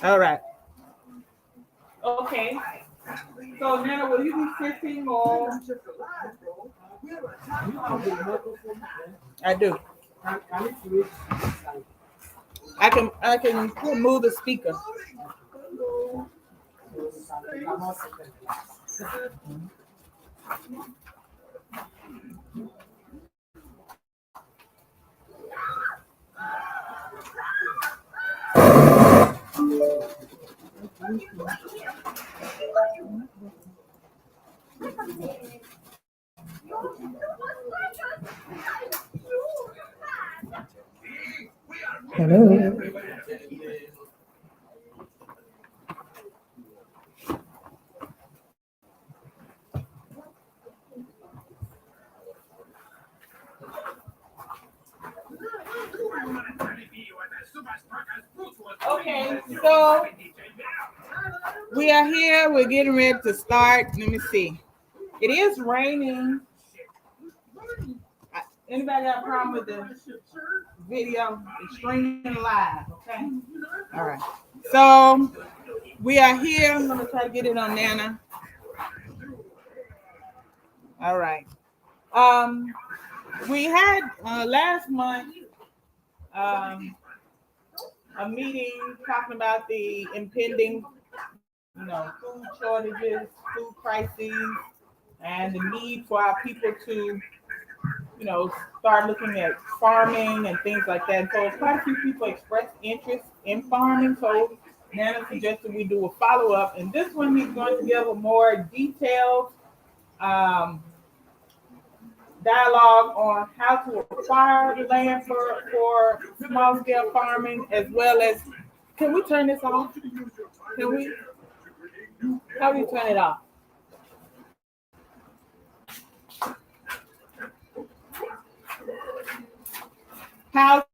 All right. Okay. So Nana, will you be sitting or I do. I can move the speaker. Hello. Okay, so we are here. We're getting ready to start. Let me see. It is raining. Anybody got a problem with the video? It's streaming live. Okay. All right. So we are here. I'm gonna try to get it on Nana. All right. Um, we had last month a meeting talking about the impending, food shortages, food crises, and the need for our people to, start looking at farming and things like that. So quite a few people expressed interest in farming. So Nana suggested we do a follow up, and this one he's going to give a more detailed um, dialogue on how to acquire the land for small scale farming, as well as can we turn this off? Can we? How do we turn it off? How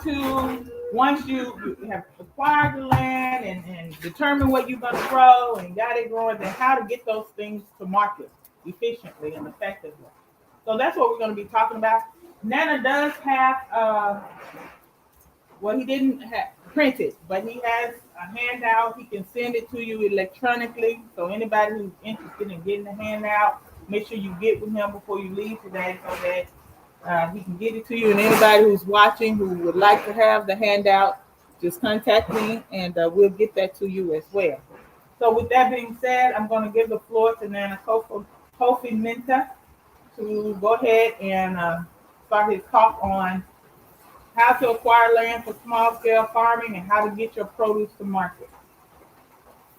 to once you have acquired the land and determine what you're going to grow and got it growing, then how to get those things to market efficiently and effectively. So that's what we're going to be talking about. Nana does have well, he didn't have printed, but he has a handout. He can send it to you electronically. So anybody who's interested in getting the handout, make sure you get with him before you leave today, so that he can get it to you. And anybody who's watching who would like to have the handout, just contact me, and we'll get that to you as well. So with that being said, I'm going to give the floor to Nana Kofi Mintah to go ahead and start his talk on how to acquire land for small scale farming and how to get your produce to market.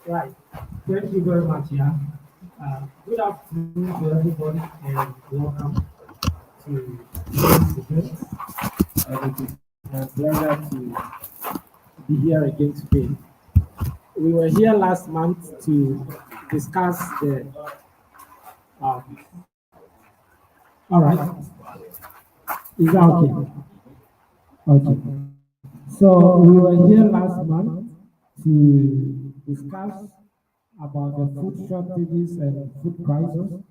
Right. Thank you very much, yeah. Good afternoon to everybody and welcome to this event. It is a pleasure to be here again today. We were here last month to discuss the. All right. Is that okay? Okay. So we were here last month to discuss about the food shortages and food prices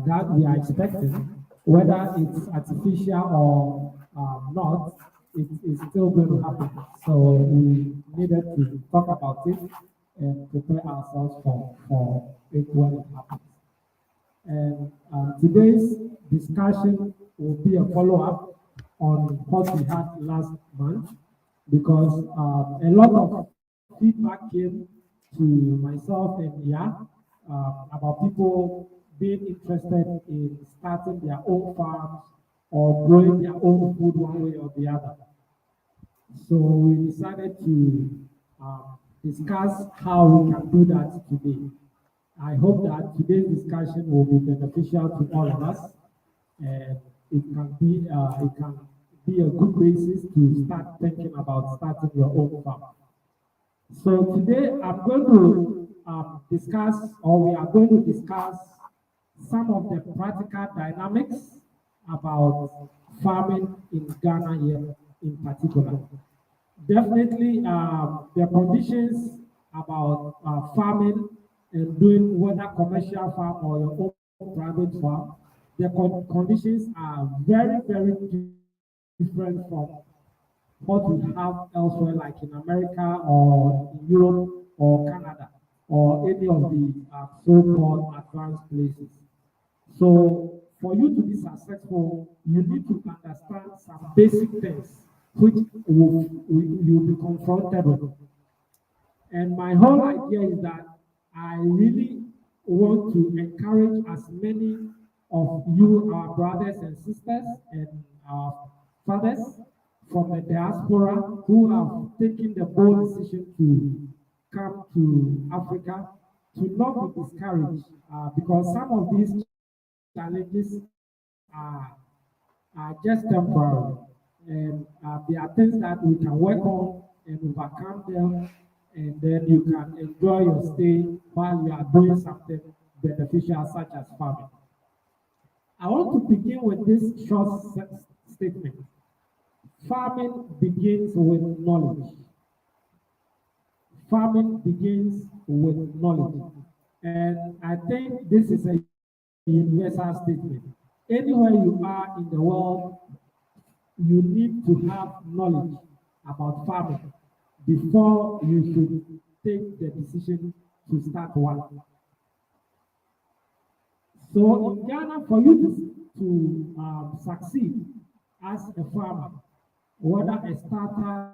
that we are expecting, whether it's artificial or not, it is still going to happen. So we needed to talk about it and prepare ourselves for it when it happens. And today's discussion will be a follow-up on what we had last month, because a lot of feedback came to myself and Ia about people being interested in starting their own farms or growing their own food one way or the other. So we decided to discuss how we can do that today. I hope that today's discussion will be beneficial to all of us, and it can be a good basis to start thinking about starting your own farm. So today I'm going to discuss, or we are going to discuss some of the practical dynamics about farming in Ghana here in particular. Definitely, the conditions about farming and doing whether commercial farm or your own private farm, the conditions are very, very different from what we have elsewhere, like in America or in Europe or Canada or any of the so-called advanced places. So for you to be successful, you need to understand some basic things which you'll be confronted with. And my whole idea is that I really want to encourage as many of you, our brothers and sisters, and our fathers from the diaspora who have taken the bold decision to come to Africa to not be discouraged because some of these challenges are, are just temporary. And there are things that we can work on and overcome them, and then you can enjoy your stay while you are doing something beneficial, such as farming. I want to begin with this short statement. Farming begins with knowledge. Farming begins with knowledge. And I think this is a universal statement. Anywhere you are in the world, you need to have knowledge about farming before you should take the decision to start one. So in Ghana, for you to succeed as a farmer, whether a starter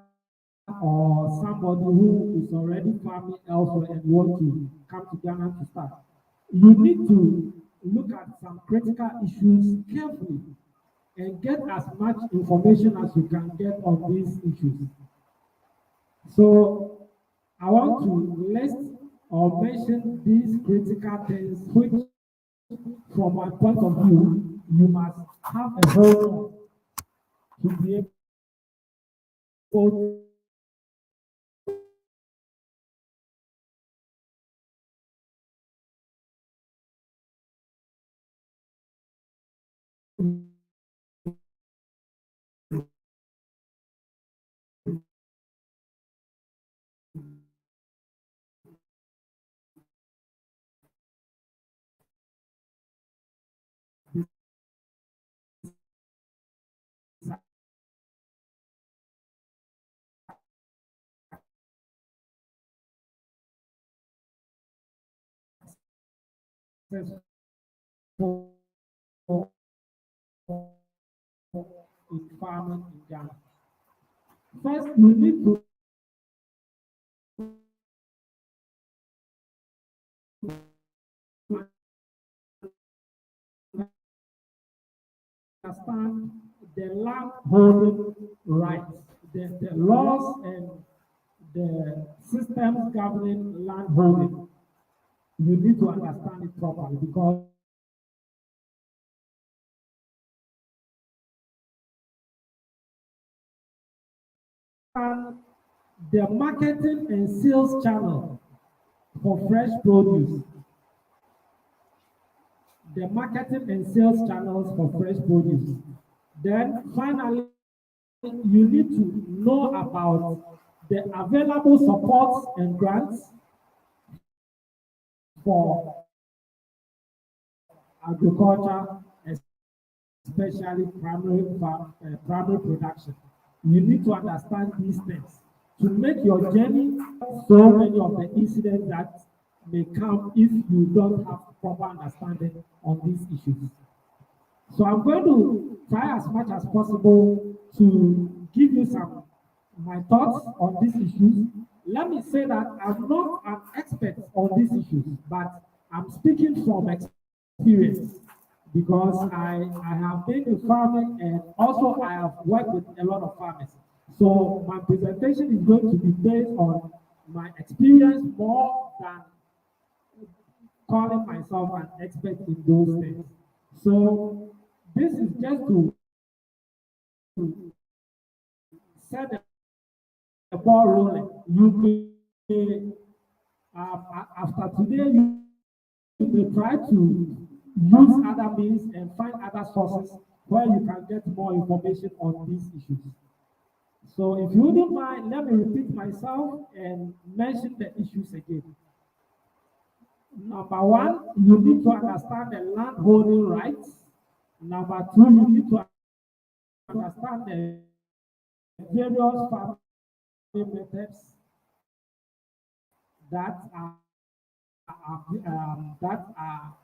or somebody who is already farming elsewhere and want to come to Ghana to start, you need to look at some critical issues carefully and get as much information as you can get on these issues. So I want to list or mention these critical things which, from my point of view, you must have a whole to be able successful in farming in Ghana. First, you need to understand the land holding rights, the laws and the systems governing land holding. You need to understand it properly because the marketing and sales channel for fresh produce, the marketing and sales channels for fresh produce. Then finally, you need to know about the available supports and grants for agriculture, especially primary production. You need to understand these things to make your journey so many of the incidents that may come if you don't have proper understanding on these issues. So I'm going to try as much as possible to give you some my thoughts on these issues. Let me say that I'm not an expert on these issues, but I'm speaking from experience because I have been in farming and also I have worked with a lot of farmers. So my presentation is going to be based on my experience more than calling myself an expert in those things. So this is just to set the ball rolling. You may, after today, you may try to use other means and find other sources where you can get more information on these issues. So if you wouldn't mind, let me repeat myself and mention the issues again. Number one, you need to understand the land holding rights. Number two, you need to understand the various farming methods that are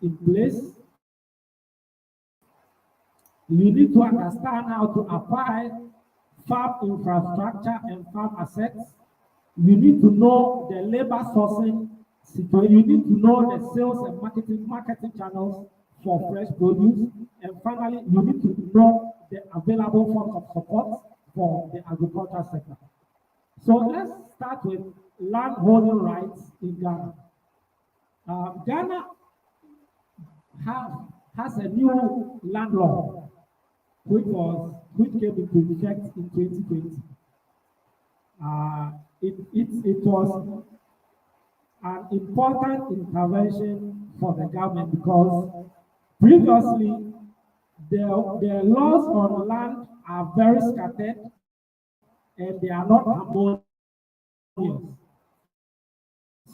in place. You need to understand how to apply farm infrastructure and farm assets. You need to know the labor sourcing situation. You need to know the sales and marketing channels for fresh produce. And finally, you need to know the available forms of support for the agricultural sector. So let's start with land holding rights in Ghana. Ghana have, has a new land law which came into effect in 2020. It was an important intervention for the government because previously the laws on land are very scattered and they are not harmonious.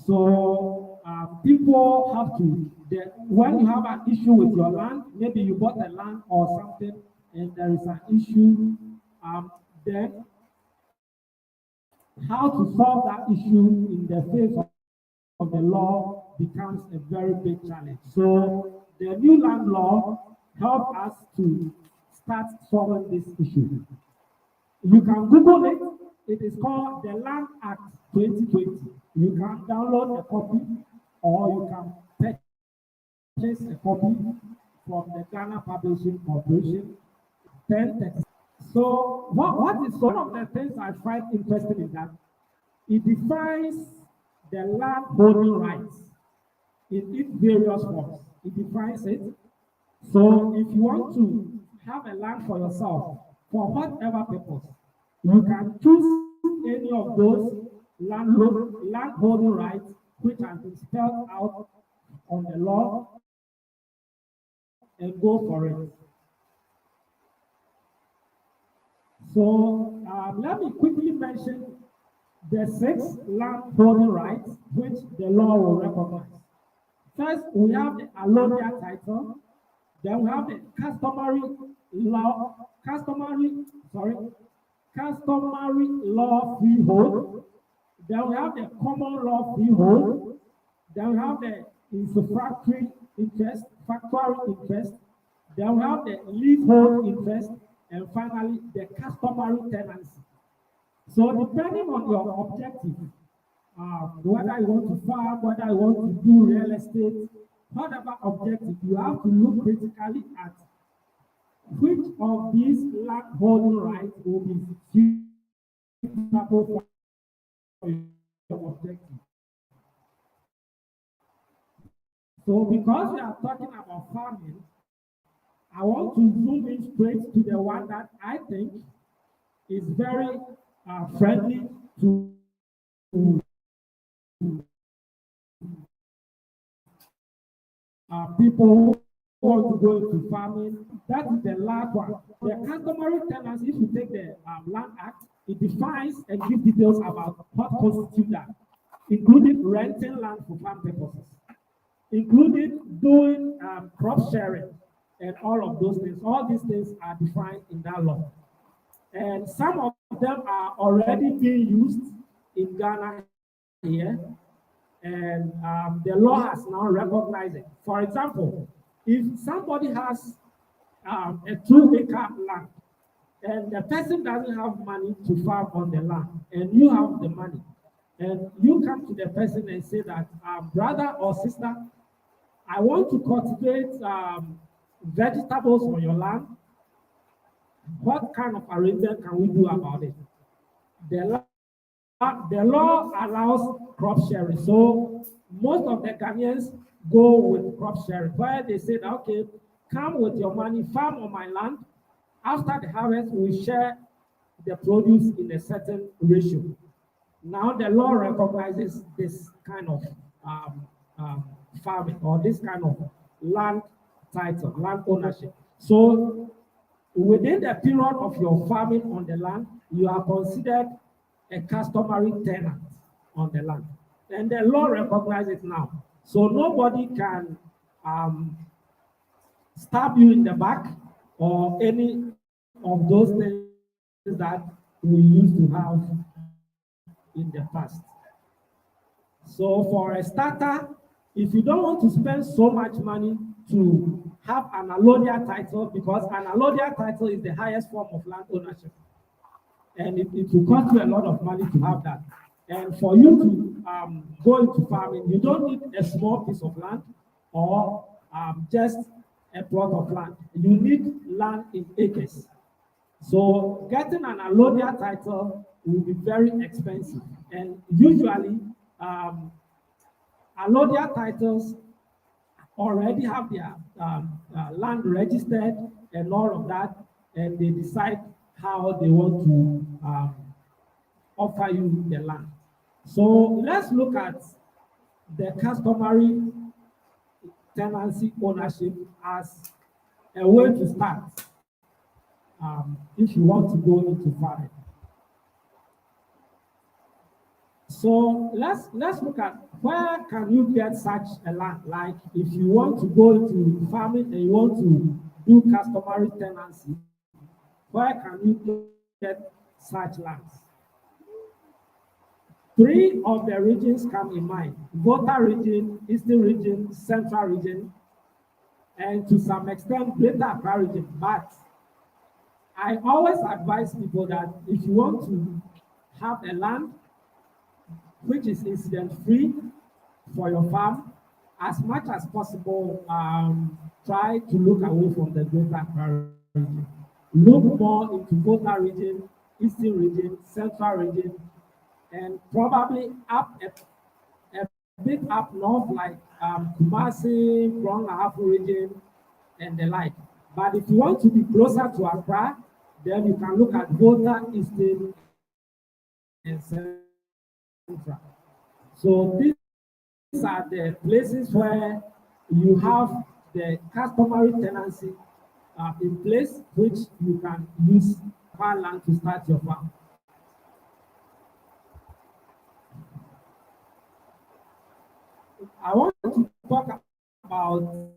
So people have to, when you have an issue with your land, maybe you bought a land or something and there is an issue, then how to solve that issue in the face of the law becomes a very big challenge. So the new land law helped us to start solving this issue. You can Google it. It is called the Land Act 2020. You can download a copy or you can purchase a copy from the Ghana Publishing Corporation. 10 So what is one of the things I find interesting is that it defines the land holding rights in its various forms. It defines it. So if you want to have a land for yourself, for whatever purpose, you can choose any of those land holding rights which has been spelled out on the law and go for it. So let me quickly mention the 6 land holding rights which the law will recognize. First, we have the allodial title. Then we have the customary law freehold. Then we have the common law freehold. Then we have the usufructory interest, factory interest. Then we have the leasehold interest, and finally the customary tenancy. So depending on your objective, whether you want to farm, whether you want to do real estate, whatever objective, you have to look critically at which of these land holding rights will be suitable for your objective. So because we are talking about farming, I want to zoom in straight to the one that I think is very friendly to people who want to go into farming. That is the last one. The customary tenants, if you take the Land Act, it defines and gives details about what constitutes that, including renting land for farm purposes, including doing crop sharing, and all of those things. All these things are defined in that law. And some of them are already being used in Ghana here, and the law has now recognized it. For example, if somebody has a 2-acre land and the person doesn't have money to farm on the land and you have the money, and you come to the person and say that, brother or sister, I want to cultivate vegetables on your land. What kind of arrangement can we do about it? The law allows crop sharing. So most of the Ghanaians go with crop sharing, where they say, okay, come with your money, farm on my land. After the harvest, we share the produce in a certain ratio. Now the law recognizes this kind of farming or this kind of land title, land ownership. So within the period of your farming on the land, you are considered a customary tenant on the land. And the law recognizes it now. So nobody can stab you in the back or any of those things that we used to have in the past. So for a starter, if you don't want to spend so much money to have an allodial title, because an allodial title is the highest form of land ownership, and it will cost you a lot of money to have that. And for you to go into farming, you don't need a small piece of land or just a plot of land. You need land in acres. So getting an allodial title will be very expensive. And usually, um, allodial titles already have their land registered and all of that, and they decide how they want to offer you the land. So let's look at the customary tenancy ownership as a way to start if you want to go into farming. So let's look at where can you get such a land. Like if you want to go into farming and you want to do customary tenancy, where can you get such lands? Three of the regions come in mind: Volta region, Eastern region, Central region, and to some extent Greater Accra region. But I always advise people that if you want to have a land which is incident free for your farm, as much as possible, try to look away from the Greater Accra region. Look more into Volta region, Eastern region, Central region, and probably up a bit up north, like Kumasi, Grand Lahafo region, and the like. But if you want to be closer to Accra, then you can look at Volta, Eastern, and Central. So these are the places where you have the customary tenancy in place, which you can use farm land to start your farm. I want to talk about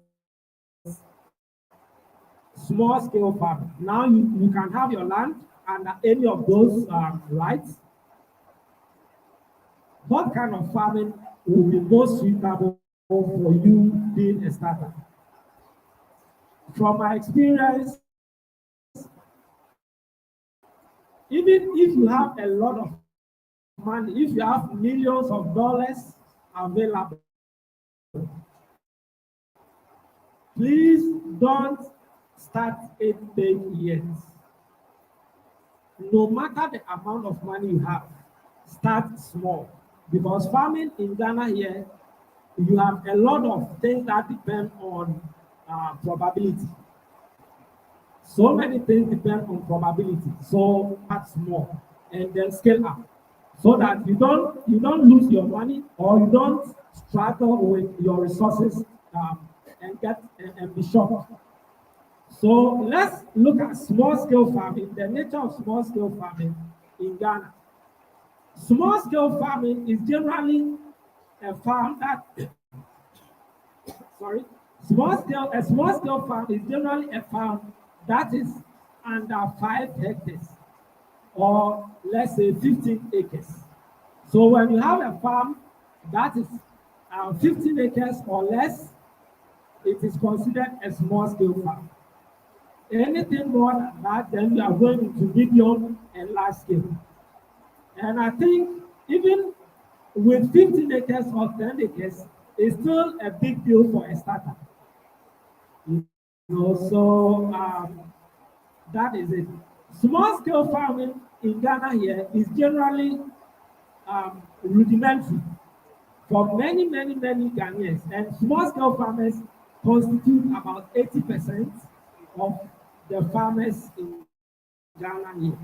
small scale farming. Now you can have your land under any of those rights. What kind of farming will be most suitable for you being a starter? From my experience, even if you have a lot of money, if you have millions of dollars available, please don't start it big yet. No matter the amount of money you have, start small. Because farming in Ghana here, you have a lot of things that depend on probability. So many things depend on probability. So start small and then scale up, so that you don't lose your money or you don't struggle with your resources and get and be shocked. So let's look at small scale farming, the nature of small scale farming in Ghana. Small scale farming is generally a farm that sorry, a small scale farm is generally a farm that is under 5 hectares, or let's say 15 acres. So when you have a farm that is 15 acres or less, it is considered a small scale farm. Anything more than that, then you are going into medium and large scale. And I think even with 15 acres or 10 acres, it's still a big deal for a starter. You so that is it. Small scale farming in Ghana here is generally rudimentary for many Ghanaians, and small scale farmers constitute about 80% of the farmers in Ghana here.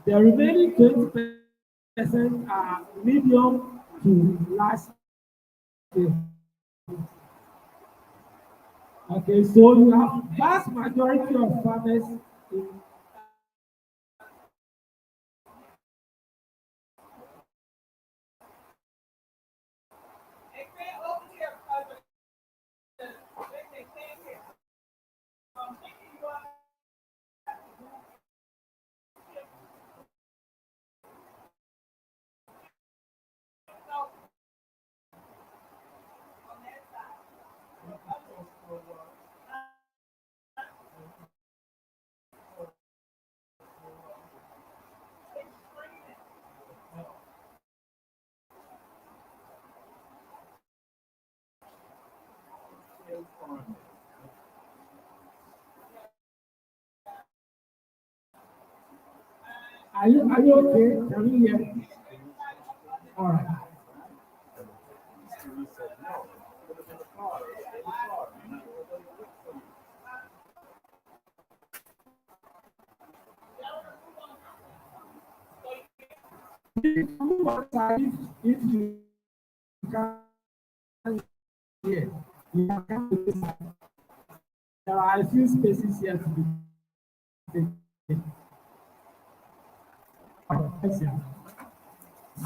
The remaining 20% are medium to large scale. Okay, so you have vast majority of farmers in Are you okay? Can you hear? All right. If you can hear, you can come to this side. There are a few spaces here to be taken.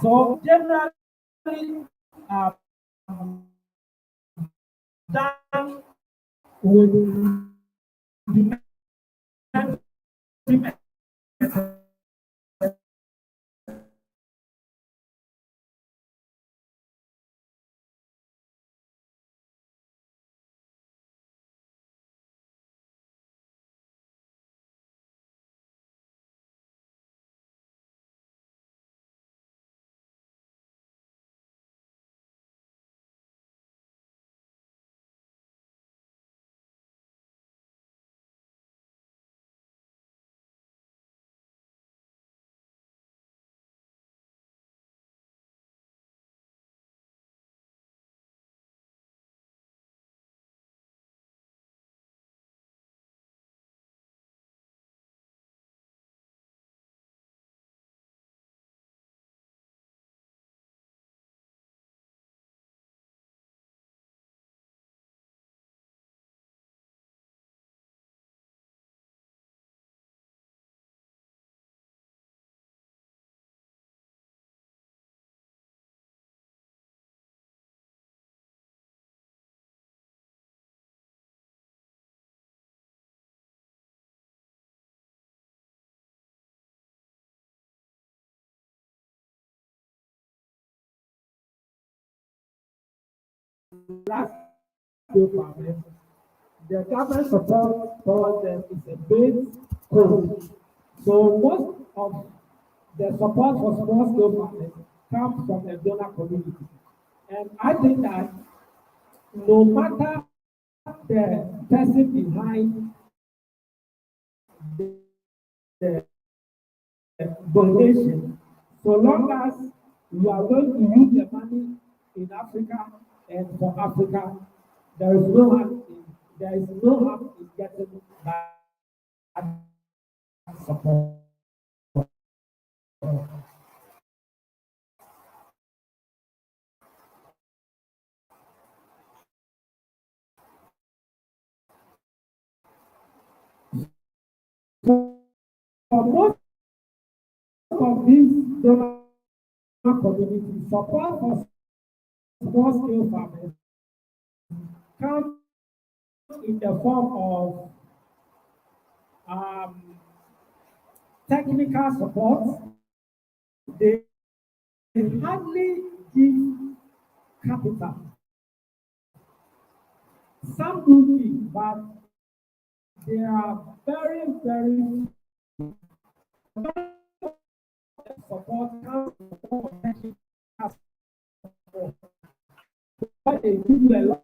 So generally, done with the last few farmers, the government support towards them is a base code. So most of the support for small scale farmers comes from the donor community. And I think that no matter the person behind the donation, so long as you are going to use the money in Africa and for Africa, there is no harm in getting that support. For most of these donor communities, support for small scale farmers comes in the form of um, technical support. They hardly give capital. Some do give, but they are very, very support comes in the form of technical support. But they give you a lot of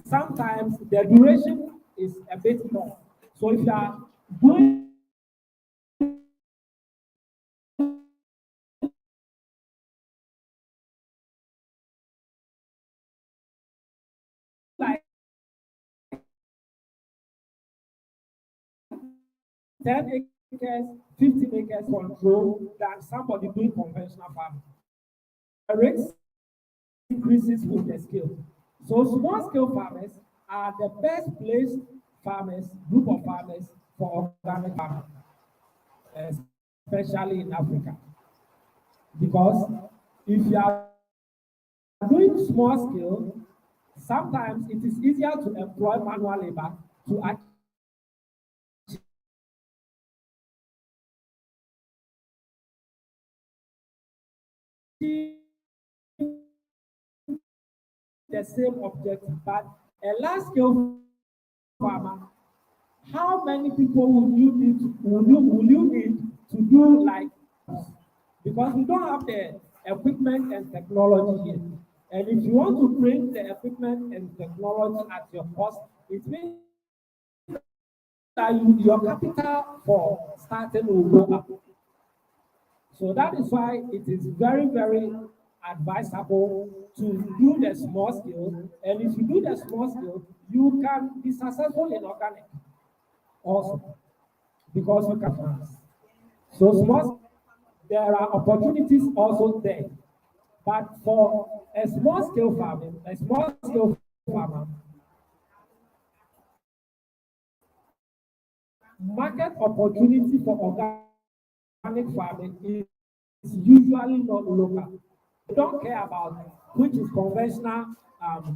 sometimes the duration is a bit more. So if you are doing like 10 acres, 15 acres control than somebody doing conventional farming. The risk increases with the scale. So small scale farmers are the best placed farmers, group of farmers for organic farming, especially in Africa. Because if you are doing small scale, sometimes it is easier to employ manual labor to achieve the same objective. But a large scale farmer, how many people will you need to do like, because we don't have the equipment and technology here. And if you want to bring the equipment and technology at your cost, it means that your capital for starting will go up. So that is why it is very, very advisable to do the small scale. And if you do the small scale, you can be successful in organic also because you can finance. So small, there are opportunities also there. But for a small scale farming, a small scale farmer, market opportunity for organic farming is usually not local. They don't care about which is conventional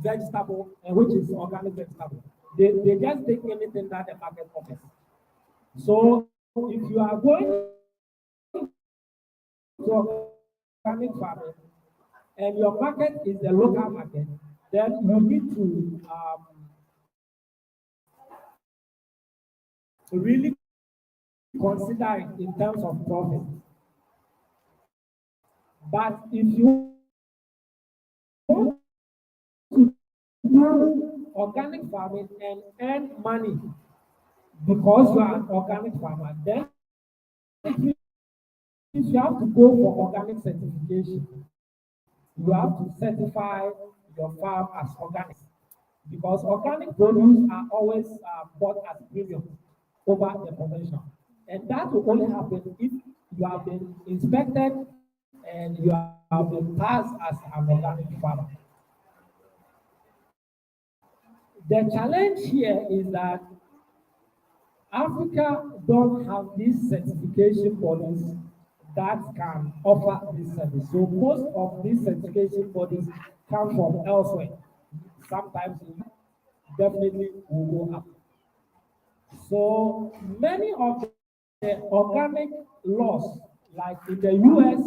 vegetable and which is organic vegetable. They just take anything that the market offers. So if you are going to organic farming and your market is the local market, then you need to really consider it in terms of profit. But if you want to do organic farming and earn money because you are an organic farmer, then it means you have to go for organic certification. You have to certify your farm as organic because organic produce are always bought at premium over the conventional. And that will only happen if you have been inspected and you have been passed as an organic farmer. The challenge here is that Africa don't have these certification bodies that can offer this service. So most of these certification bodies come from elsewhere. Sometimes definitely will go up. So many of the organic laws, like in the US,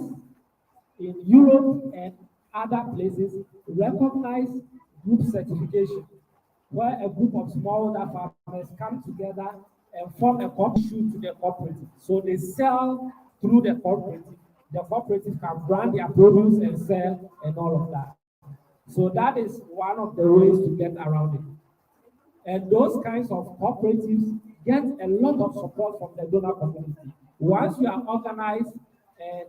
in Europe, and other places, recognize group certification, where a group of smallholder farmers come together and form a cooperative to the cooperative. So they sell through the cooperative. The cooperative can brand their produce and sell and all of that. So that is one of the ways to get around it. And those kinds of cooperatives get a lot of support from the donor community. Once you are organized and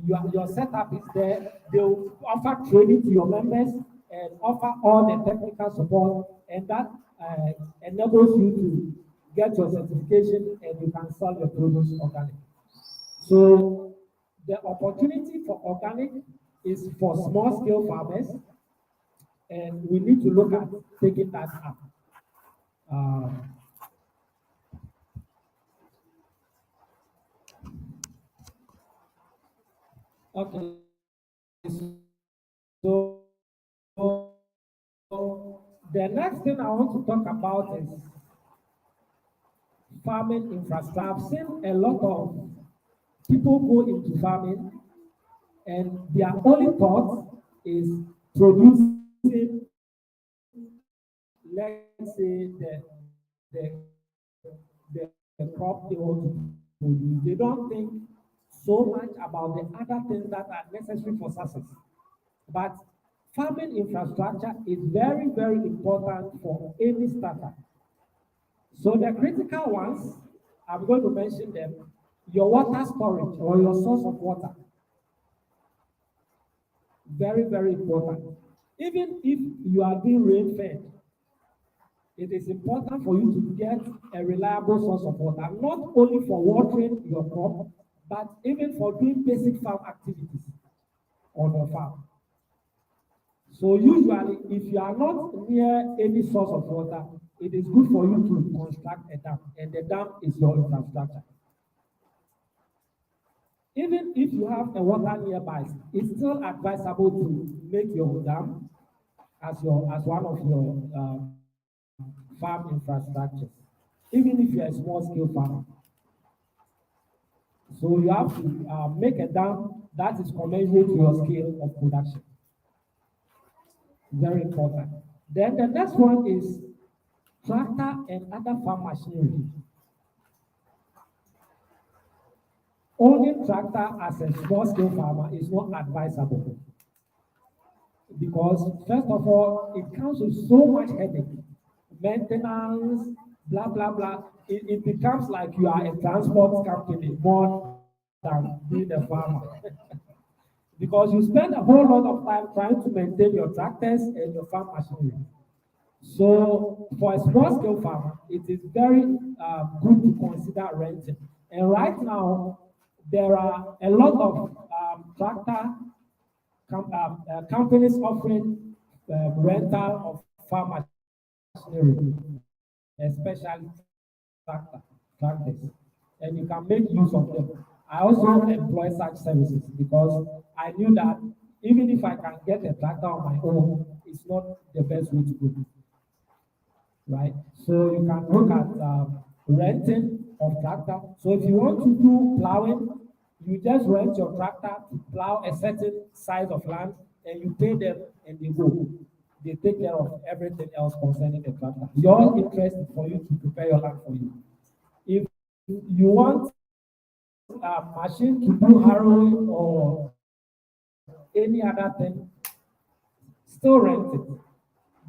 your setup is there, they will offer training to your members and offer all the technical support, and that enables you to get your certification and you can sell your produce organic. So the opportunity for organic is for small scale farmers, and we need to look at taking that up. Uh, okay, so the next thing I want to talk about is farming infrastructure. I've seen a lot of people go into farming and their only thought is producing, let's say, the, the crop they want to produce. They don't think so much about the other things that are necessary for success. But Farming infrastructure is very, very important for any startup. So the critical ones, I'm going to mention them. Your water storage or your source of water, very, very important. Even if you are being rain fed, it is important for you to get a reliable source of water, not only for watering your crop, but even for doing basic farm activities on your farm. So usually, if you are not near any source of water, it is good for you to construct a dam, and the dam is your infrastructure. Even if you have a water nearby, it's still advisable to make your dam as one of your farm infrastructures, even if you're a small scale farmer. So you have to make a dam that is commensurate to your scale of production. Very important. Then the next one is tractor and other farm machinery. Owning tractor as a small scale farmer is not advisable because first of all, it comes with so much headache, maintenance, blah blah blah. It becomes like you are a transport company more than being a farmer. Because you spend a whole lot of time trying to maintain your tractors and your farm machinery. So for a small scale farmer, it is very good to consider renting. And right now, there are a lot of tractor companies offering rental of farm machinery, especially tractors, and you can make use of them. I also employ such services because I knew that even if I can get a tractor on my own, it's not the best way to go, right? So you can look at renting of tractor. So if you want to do plowing, you just rent your tractor to plow a certain size of land, and you pay them, and they go. They take care of everything else concerning the tractor. Your interest is for you to prepare your land for you. If you want a machine to do harrowing or any other thing, still rent it.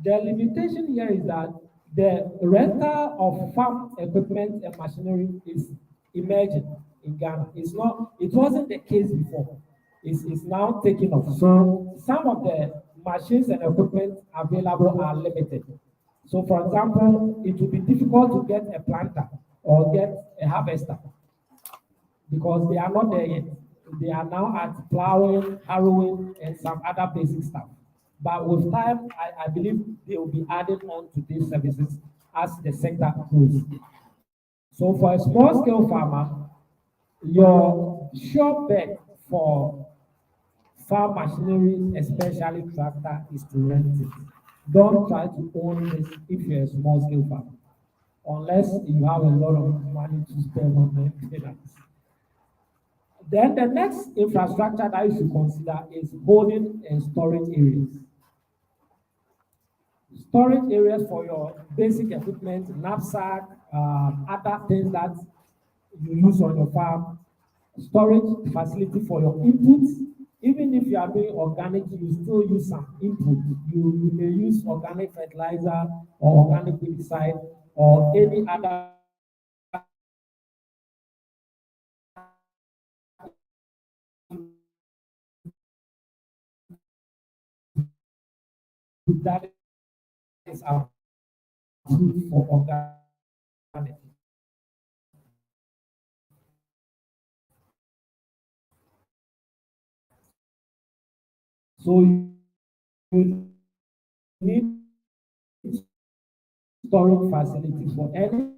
The limitation here is that the rental of farm equipment and machinery is emerging in Ghana. It wasn't the case before. It's now taking off. So some of the machines and equipment available are limited. So for example, it will be difficult to get a planter or get a harvester because they are not there yet. They are now at plowing, harrowing, and some other basic stuff. But with time, I believe they will be added on to these services as the sector grows. So for a small scale farmer, your sure bet for farm machinery, especially tractor, is to rent it. Don't try to own this if you're a small scale farmer, unless you have a lot of money to spend on maintenance. Then the next infrastructure that you should consider is holding and storage areas. Storage areas for your basic equipment, knapsack, other things that you use on your farm, storage facility for your inputs. Even if you are doing organic, you still use some input. You may use organic fertilizer or organic pesticide or any other that is approved for organic. So you need storage facilities for any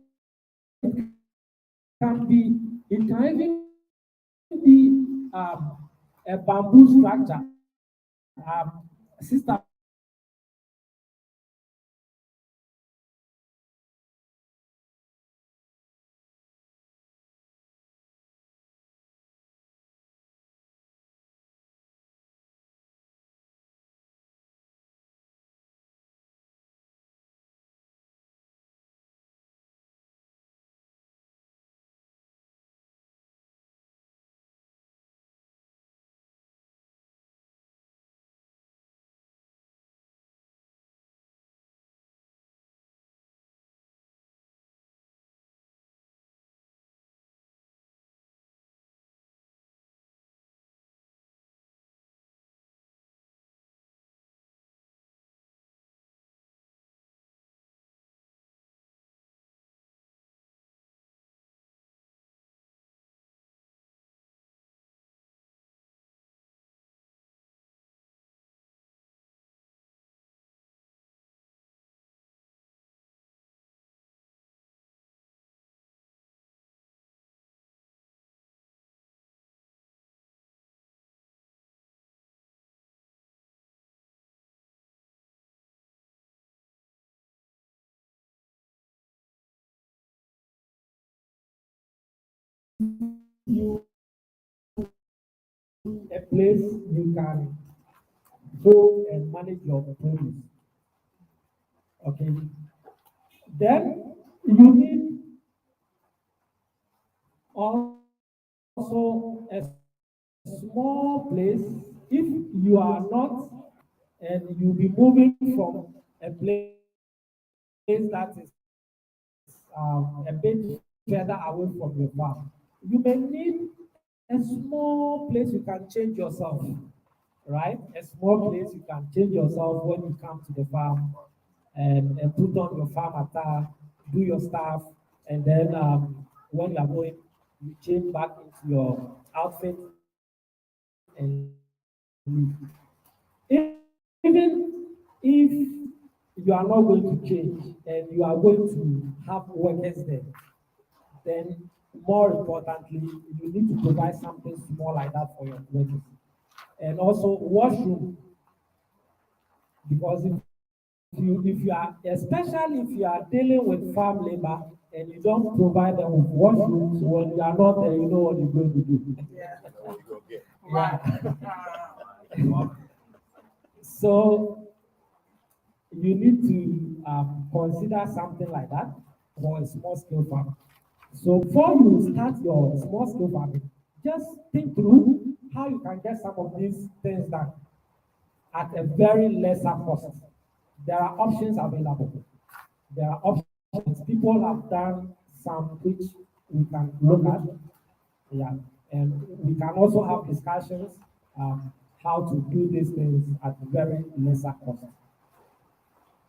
can be it can even be a bamboo structure. Sister you a place you can grow and manage your produce. Okay. Then you need also a small place if you are not and you'll be moving from a place that is a bit further away from your farm. You may need a small place you can change yourself, right? A small place you can change yourself when you come to the farm and put on your farm attire, do your stuff, and then when you are going, you change back into your outfit and leave. Even if you are not going to change and you are going to have workers there, then more importantly, you need to provide something small like that for your workers. And also washroom, because if you are, especially if you are dealing with farm labor and you don't provide them with washrooms when you are not there, you know what you're going to do. Yeah. Yeah. So you need to consider something like that for a small scale farm. So before you start your small scale farming, just think through how you can get some of these things done at a very lesser cost. There are options available. There are options. People have done some which we can look at. Yeah. And we can also have discussions how to do these things at very lesser cost.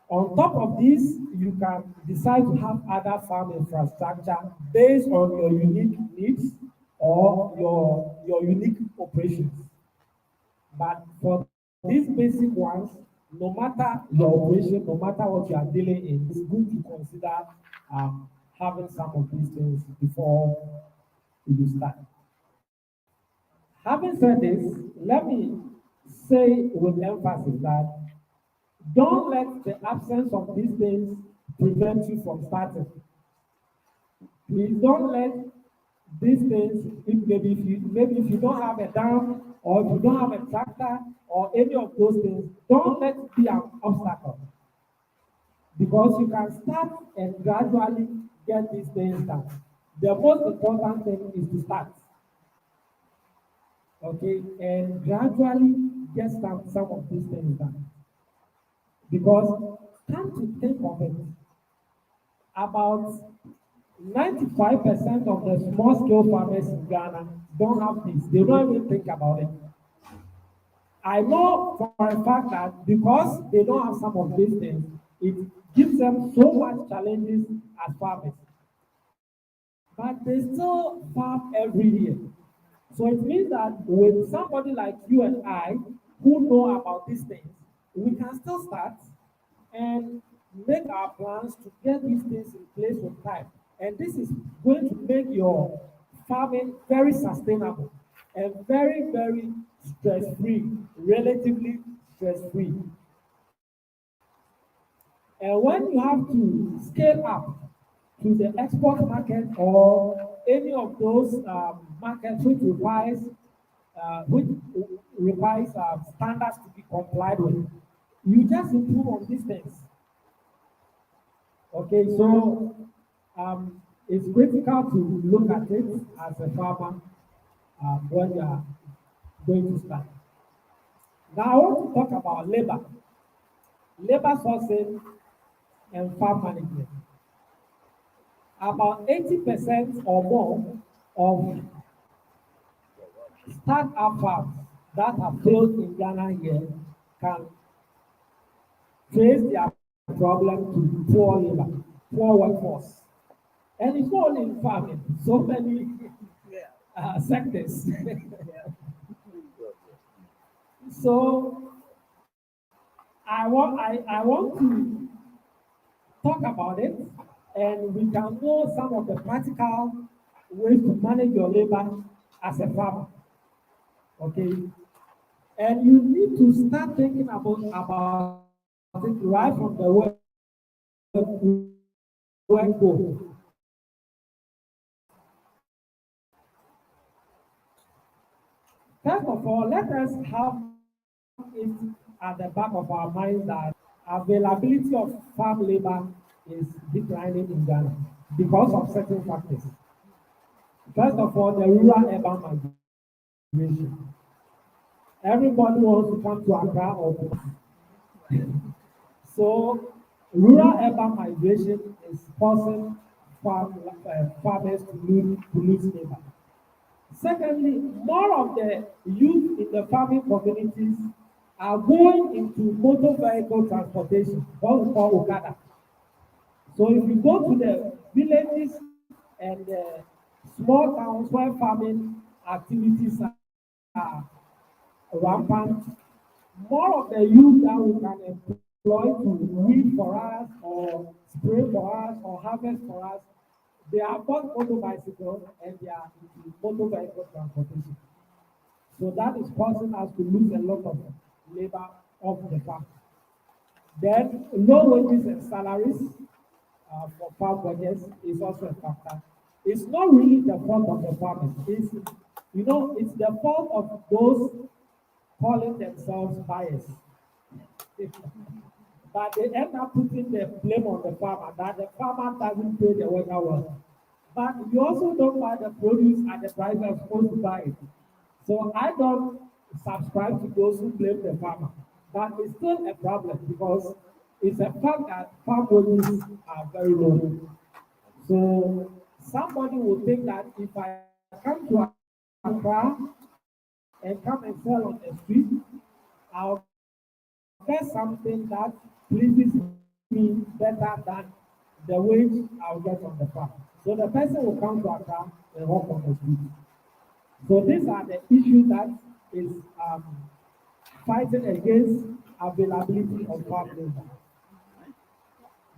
On top of this, you can decide to have other farm infrastructure based on your unique needs or your unique operations. But for these basic ones, no matter your operation, no matter what you are dealing in, it's good to consider having some of these things before you start. Having said this, let me say with emphasis that don't let the absence of these things prevent you from starting. Please don't let these things, if you don't have a dam or if you don't have a tractor or any of those things, don't let it be an obstacle. Because you can start and gradually get these things done. The most important thing is to start. Okay, and gradually get some of these things done. Because come to think of it, about 95% of the small scale farmers in Ghana don't have this. They don't even think about it. I know for a fact that because they don't have some of these things, it gives them so much challenges as farmers. But they still farm every year. So it means that with somebody like you and I who know about these things, we can still start and make our plans to get these things in place with time. And this is going to make your farming very sustainable and very, very stress-free, relatively stress-free. And when you have to scale up to the export market or any of those markets which requires standards to be complied with, you just improve on these things. Okay, so it's critical to look at it as a farmer when you are going to start. Now I want to talk about labor sourcing and farm management. About 80% or more of start-up farms that have failed in Ghana here can trace their problem to poor labor, poor workforce. And it's not only in farming, so many Yeah. sectors. Yeah. So I want to talk about it, and we can know some of the practical ways to manage your labor as a farmer. Okay, and you need to start thinking about it right from the word go. Because if you don't think about it, you will not be able to manage your labor. First of all, let us have it at the back of our minds that availability of farm labor is declining in Ghana because of certain factors. First of all, the rural-urban migration. Everybody wants to come to Accra or so rural-urban migration is causing farmers to lose labor. Secondly, more of the youth in the farming communities are going into motor vehicle transportation, what we call Okada. So if you go to the villages and small towns where farming activities are rampant, more of the youth that we can employ to weed for us or spray for us or harvest for us, they are bought motor bicycles and they are into motor vehicle transportation. So that is causing us to lose a lot of labor off the farm. Then low wages and salaries for farm workers is also a factor. It's not really the fault of the farmers. It's the fault of those calling themselves buyers. But they end up putting the blame on the farmer that the farmer doesn't pay the worker well. But you also don't buy the produce at the price you're supposed to buy it. So I don't subscribe to those who blame the farmer. But it's still a problem because it's a fact that farm wages are very low. So somebody will think that if I come to Accra and come and sell on the street, I'll get something that pleases me better than the wage I'll get on the farm. So the person will come to Accra and work on the street. So these are the issues that is fighting against availability of farm labor.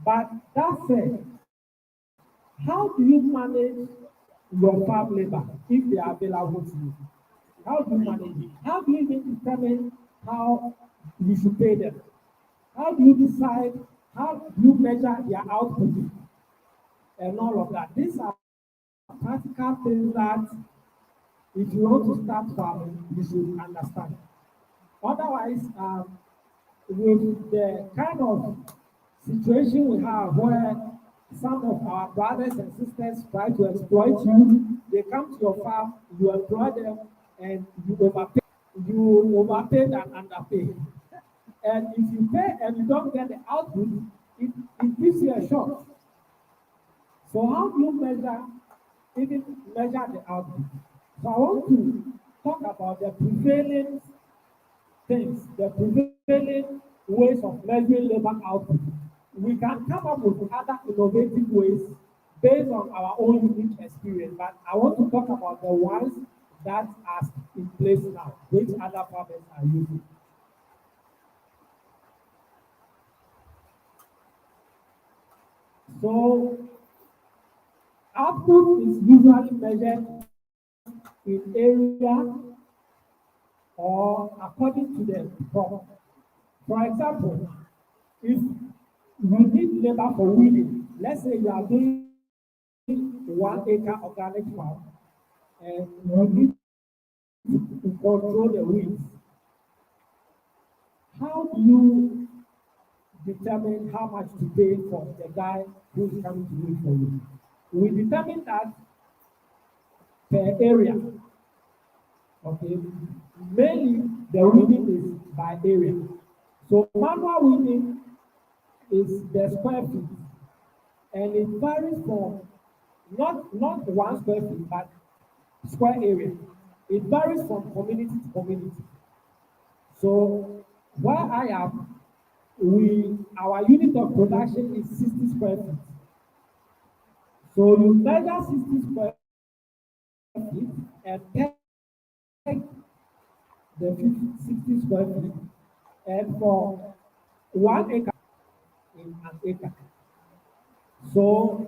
But that said, how do you manage your farm labor if they are available to you? How do you manage it? How do you even determine how you should pay them? How do you decide? How do you measure their output and all of that? These are practical things that if you want to start farming, you should understand. Otherwise, with the kind of situation we have where some of our brothers and sisters try to exploit you, they come to your farm, you employ them, and you overpay and underpay. And if you pay and you don't get the output, it gives you a shock. So how do you measure the output? So I want to talk about the prevailing things, the prevailing ways of measuring labor output. We can come up with other innovative ways based on our own unique experience, but I want to talk about the ones that are in place now, which other farmers are using. So output is usually measured in area or according to the crop. For example, if you need labor for weeding, let's say you are doing 1 acre organic farm and you need to control the weeds. How do you determine how much to pay for the guy who's coming to weed for you? We determine that per area. Okay, mainly the weeding is by area. So manual weeding is the square feet, and it varies from not 1 square feet, but square area. It varies from community to community. So where I am, we our unit of production is 60 square feet. So you measure 60 square feet and peg the 60 square feet, and for 1 acre in an acre. So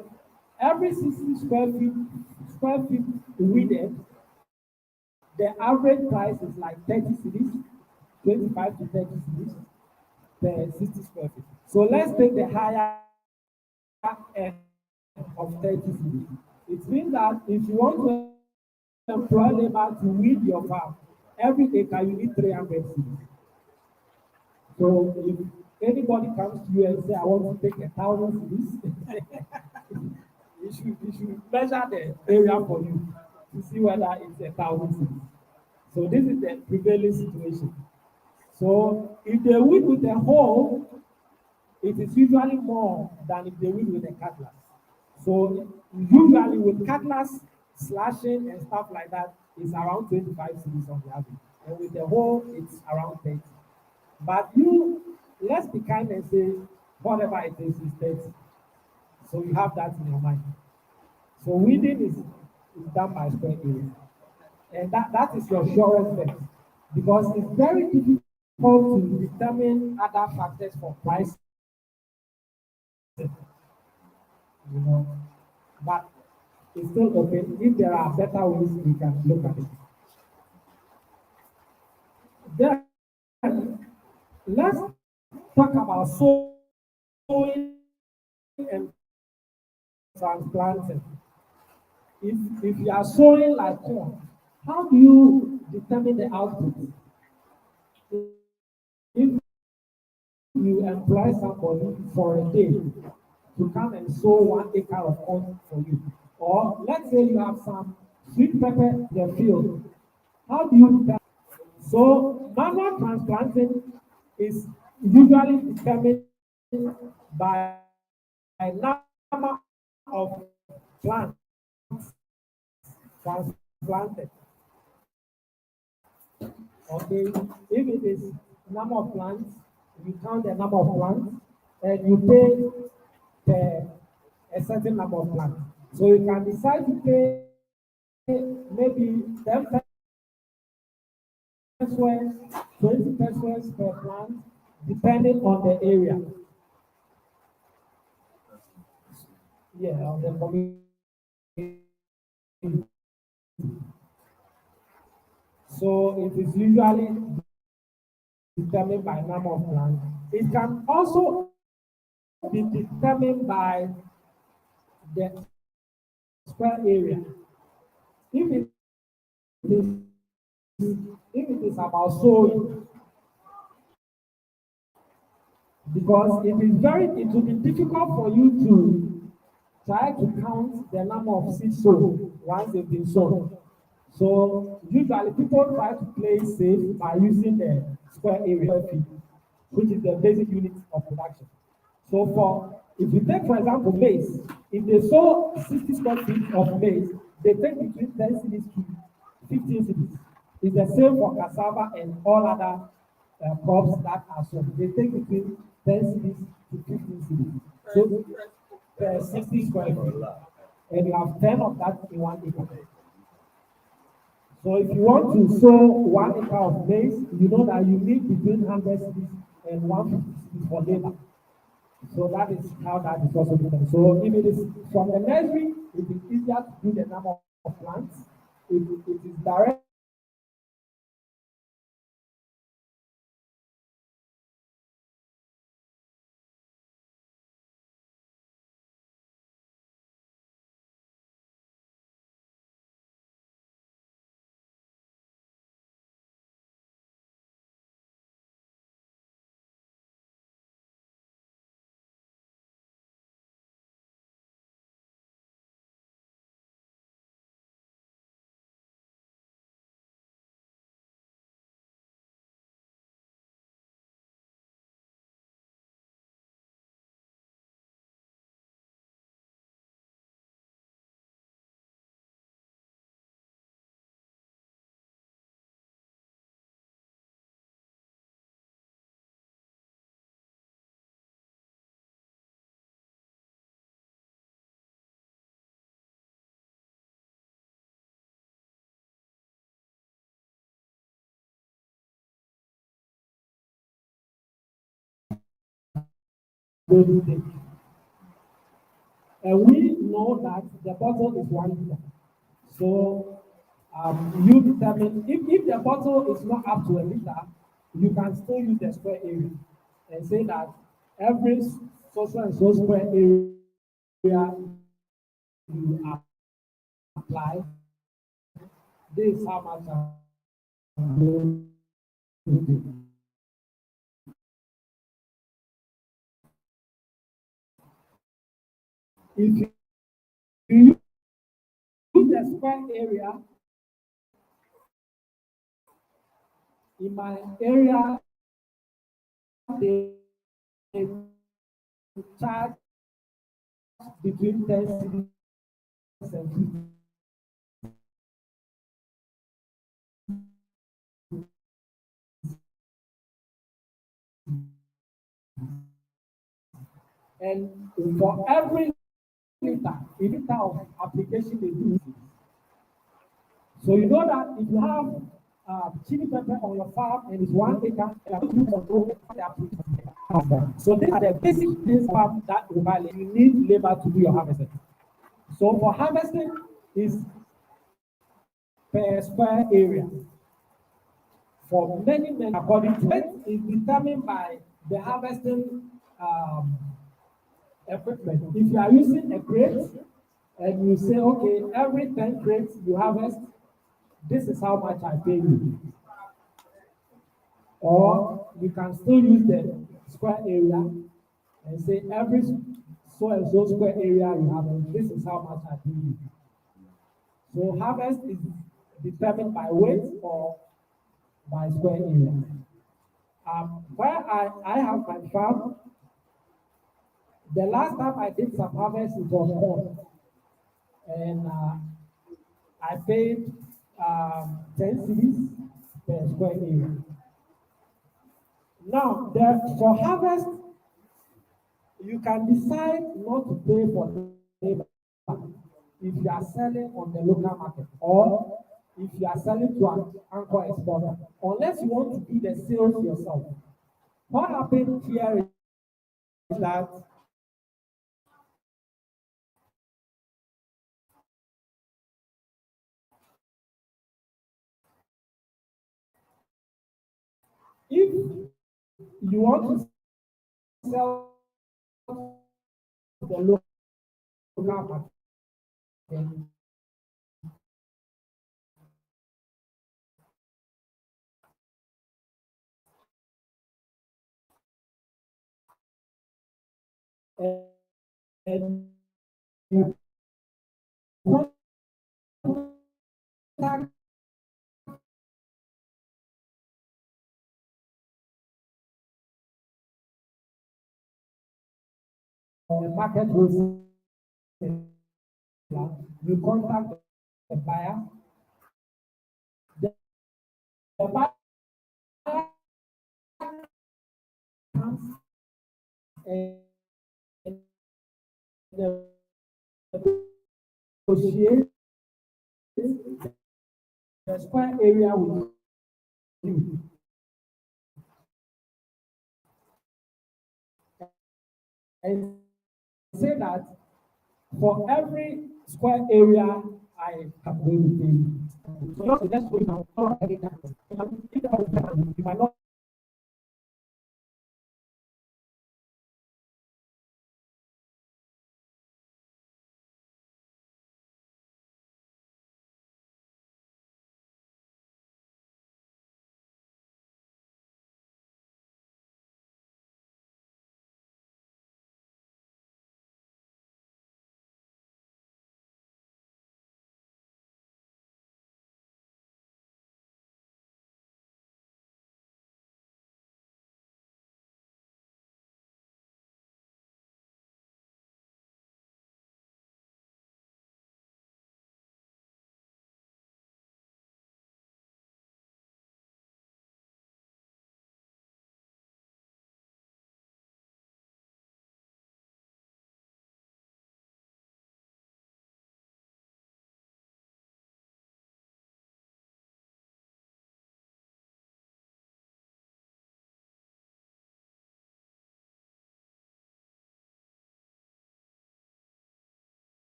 every 60 square feet weeded, the average price is like 30 cities, 25 to 30 cities per 60 square feet. So let's take the higher end of 30 cities. It means that if you want to employ labor to weed your farm, every acre you need 300 seeds. So if anybody comes to you and say, I want to take 1,000 seeds, you should measure the area for you to see whether it's 1,000 seeds. So this is the prevailing situation. So if they weed with a hoe, it is usually more than if they weed with a cutlass. So usually with cutlass, slashing and stuff like that is around 25 series on the average. And with the hoe, it's around 30. But let's be kind and say whatever it is 30. So you have that in your mind. So weeding is done by square area. And that is your surest bet. Because it's very difficult to determine other factors for pricing. You know, but it's still open. If there are better ways, we can look at it. Then let's talk about sowing and transplanting. If you are sowing like corn, how do you determine the output? If you employ somebody for a day to come and sow 1 acre of corn for you, or let's say you have some sweet pepper in the field, how do you determine? So manual transplanting is usually determined by number of plants transplanted. Okay, if it is number of plants, you count the number of plants and you pay a certain number of plants. So you can decide to pay maybe 10 pesos, 20 pesos per plant, depending on the area. Yeah, on the community. So it is usually determined by number of plants. It can also be determined by the square area. If it is if it is about sowing, because it will be difficult for you to try to count the number of seeds sown once they've been sown. So usually people try to play safe by using the square area feet, which is the basic unit of production. So if you take for example maize, if they sow 60 square feet of maize, they take between 10 cities to 15 cities. It's the same for cassava and all other crops that are sown. They take between 10 cities to 15 cities. So 60 square feet. And you have 10 of that in 1 acre. So if you want to sow 1 acre of maize, you know that you need between 100 cities and 150 cities for labor. So that is how that is also different. So if it is from the nursery, it is easier to do the number of plants. If it is direct, they will take. And we know that the bottle is 1 liter. So you determine if the bottle is not up to a liter, you can still use the square area and say that every so and so square area you apply, this is how much If you use the square area, in my area, they charge between 10 cities and 50. And for every liter of application they do. So you know that if you have chili pepper on your farm and it's 1 acre, you control the application. So these are the basic things farm that require you need labor to do your harvesting. So for harvesting is per square area. For many men, according to it, is determined by the harvesting equipment. If you are using a crate and you say, okay, every 10 crates you harvest, this is how much I pay you. Or you can still use the square area and say every so and so square area you have, this is how much I pay you. So harvest is determined by weight or by square area. Where I have my farm, the last time I did some harvest it was corn, and I paid 10 cedis per square area. Now, for harvest, you can decide not to pay for labor if you are selling on the local market or if you are selling to an anchor exporter, unless you want to do the sales yourself. What happens here is that if you want to sell the local market, and you contact the market wholesale, you contact the buyer. The buyer comes and negotiates the square area with you and say that for every square area I am going to pay you. So just let's go now. You might not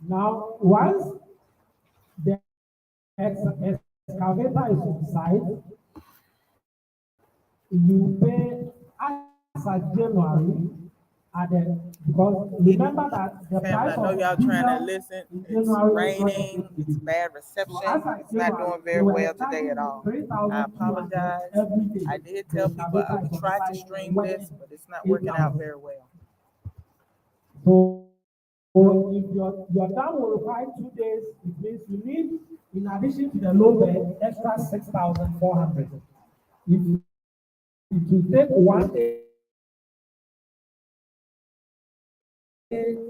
Now, once the excavator is on site, you pay as at January at the because remember that the Family, price I know of y'all trying to diesel listen. in It's January is not raining. every It's day. bad So reception. as at It's not January, doing they very were well today at charging me all. I 3,200 apologize. every day. I did The tell people I excavator would is on try to site stream this, working but it's not eight working out hours. very well. So if your dam will require 2 days, it means you need, in addition to the low bed, extra 6,400. If it will take 1 day, you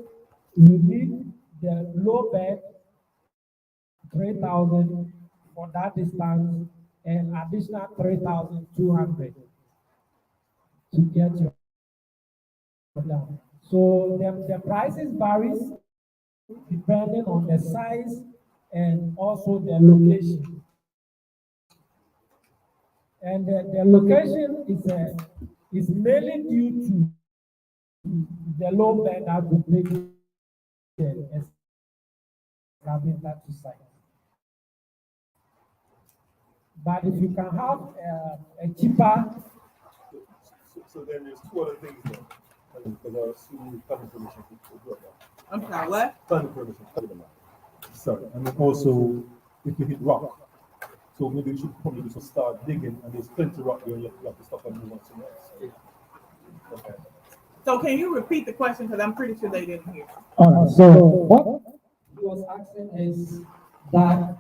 need the low bed 3,000 for that distance and additional 3,200 to get your dam. So the prices varies depending on the size and also the location. And the location is mainly due to the low bed that will bring the excavator to site. But if you can have a cheaper, So then there's two other things though. Because I assume planning permission to do that. I'm sorry, what? Planning permission, sorry. And then also, if you hit rock, so maybe you should probably just start digging, and there's plenty of rock there, and you have to stop and move on somewhere else. Okay. So can you repeat the question? Because I'm pretty sure they didn't hear. all right, so what he was asking is that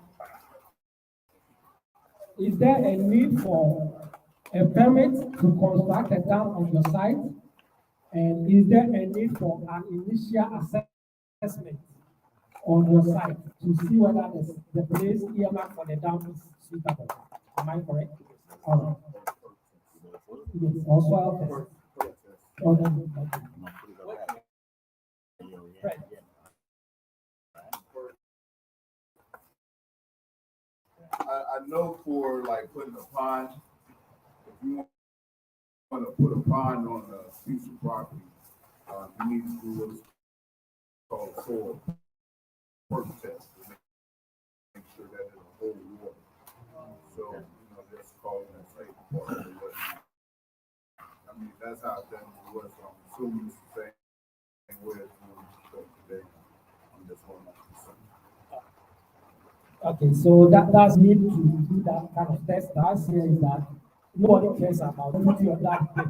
is there a need for a permit to construct a dam on your site? And is there a need for an initial assessment on your site to see whether the place earmarked for the dam is suitable? Am I correct? All right. Yes, or soil test. Oh, no, okay. Right. I know for like putting a pond, if you want to put a pond on a piece of property, you need to do what's called soil perk test to make sure that it'll hold water. So, that's called a safe part of what I mean, that's how it's done in the West. So I'm assuming it's the same way as doing today. I'm just one of percent. Okay, so that's need to do that kind of test. That's here is that nobody cares about what your dad did.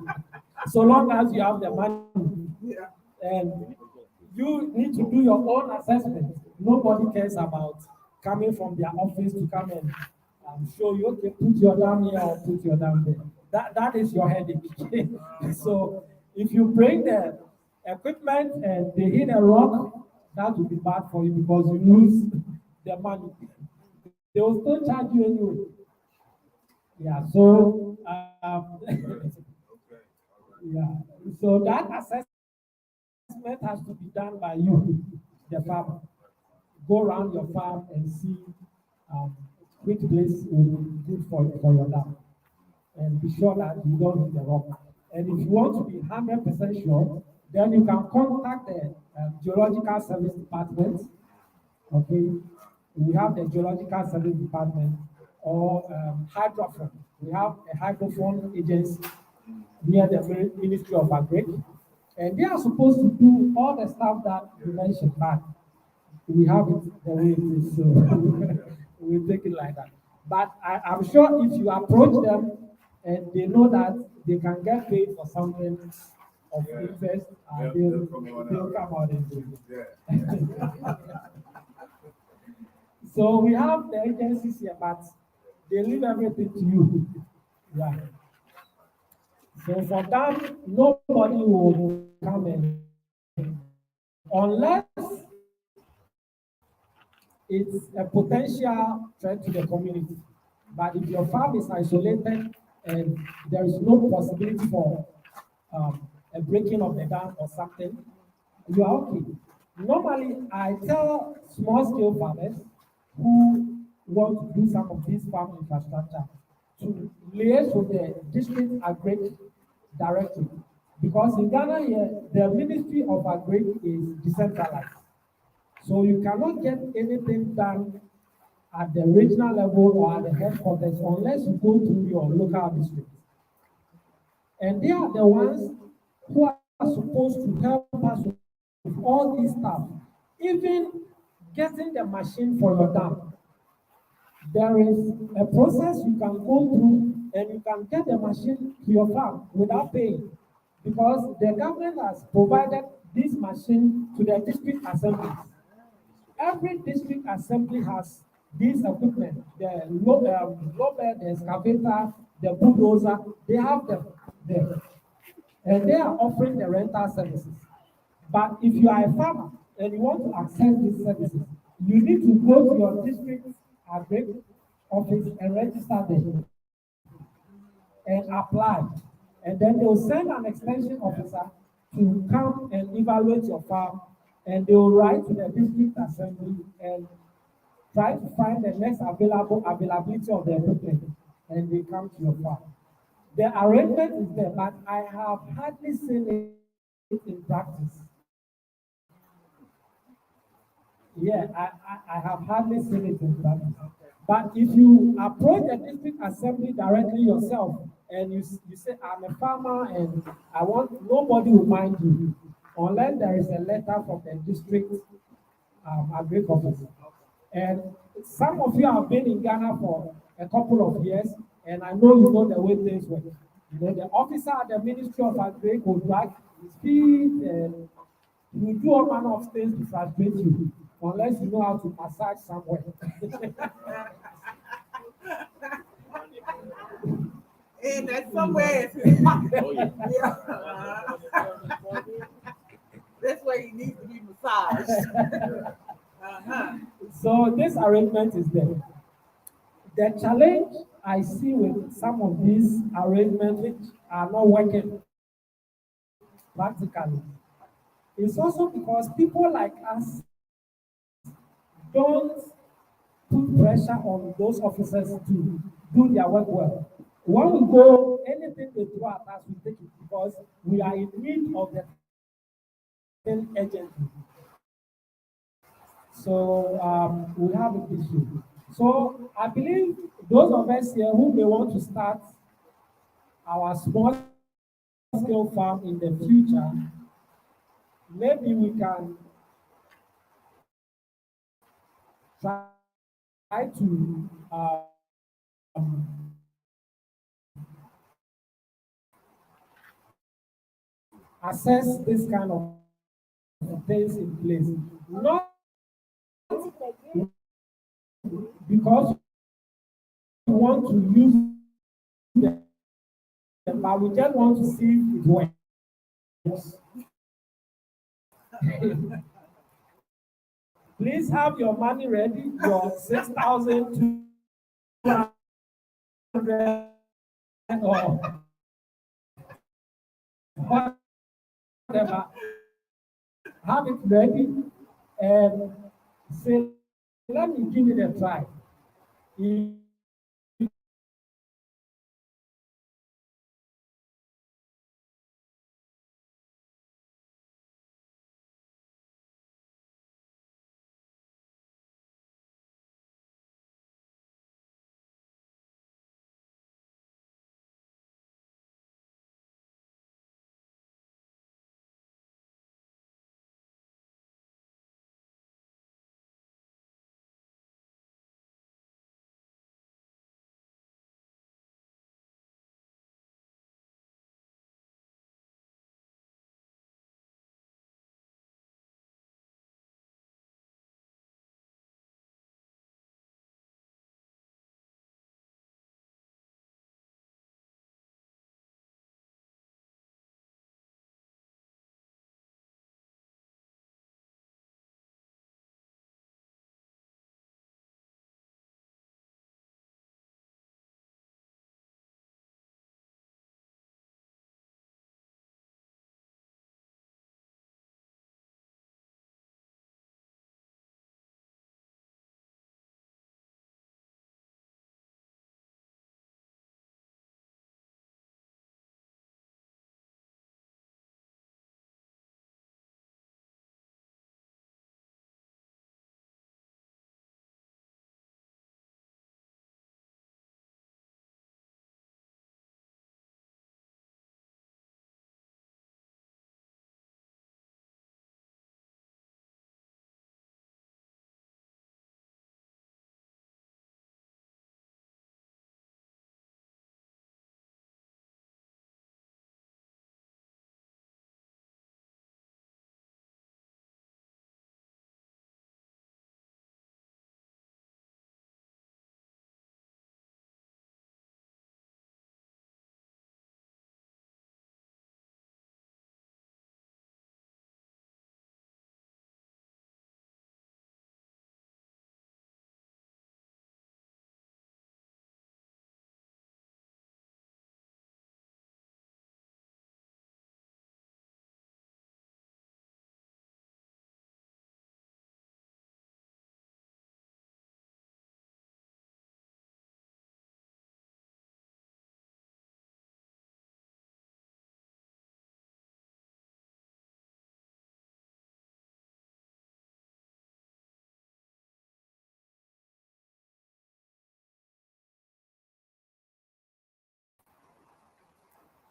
So long as you have the money and you need to do your own assessment. Nobody cares about coming from their office to come and show you, okay, put your dam here or put your dam there. That is your headache. So if you bring the equipment and they hit a rock, that will be bad for you because you lose the money. They will still charge you anyway. Yeah, so yeah, so that assessment has to be done by you, the farmer. Go around your farm and see which place will be good for your dam. And be sure that you don't hit the rock. And if you want to be 100% sure, then you can contact the geological service department. Okay, we have the geological service department or hydrophone. We have a hydrophone agency near the Ministry of Agri, and they are supposed to do all the stuff that you mentioned, but we have it the way it is, so we take it like that. But I'm sure if you approach them and they know that they can get paid for something of interest, they'll come out and do it. Yeah. So we have the agencies here, but they leave everything to you. Yeah. So for that, nobody will come in unless it's a potential threat to the community. But if your farm is isolated and there is no possibility for a breaking of the dam or something, you are okay. Normally, I tell small scale farmers who want to do some of this farm infrastructure to liaise with the district agri directly. Because in Ghana here, the Ministry of Agri is decentralized. So you cannot get anything done at the regional level or at the headquarters unless you go through your local district. And they are the ones who are supposed to help us with all these stuff, even getting the machine for your dam. There is a process you can go through and you can get the machine to your farm without paying because the government has provided this machine to the district assemblies. Every district assembly has this equipment, the loader, the excavator, the bulldozer, they have them there. And they are offering the rental services. But if you are a farmer and you want to access these services, you need to go to your district agri office and register there and apply. And then they will send an extension officer to come and evaluate your farm, and they will write to the district assembly and try to find the next availability of the equipment, and they come to your farm. The arrangement is there, but I have hardly seen it in practice. Yeah, I have hardly seen it in practice. But if you approach the district assembly directly yourself and you say, I'm a farmer and I want, nobody will mind you unless there is a letter from the district agri office. And some of you have been in Ghana for a couple of years, and I know you know the way things work. You know, the officer at the Ministry of Agri will drag his feet and he will do all manner of things to frustrate you, unless you know how to massage somewhere. And that's somewhere. Oh, yeah. That's where he needs to be massaged. So this arrangement is there. The challenge I see with some of these arrangements which are not working practically is also because people like us don't put pressure on those officers to do their work well. When we go, anything they throw at us, we take it because we are in need of the thing urgently. So we have an issue. So I believe those of us here who may want to start our small scale farm in the future, maybe we can try to assess this kind of things in place. Not because we want to use them, but we just want to see if it works. Please have your money ready, your 6,200 or whatever. Have it ready and say, let me give it a try. If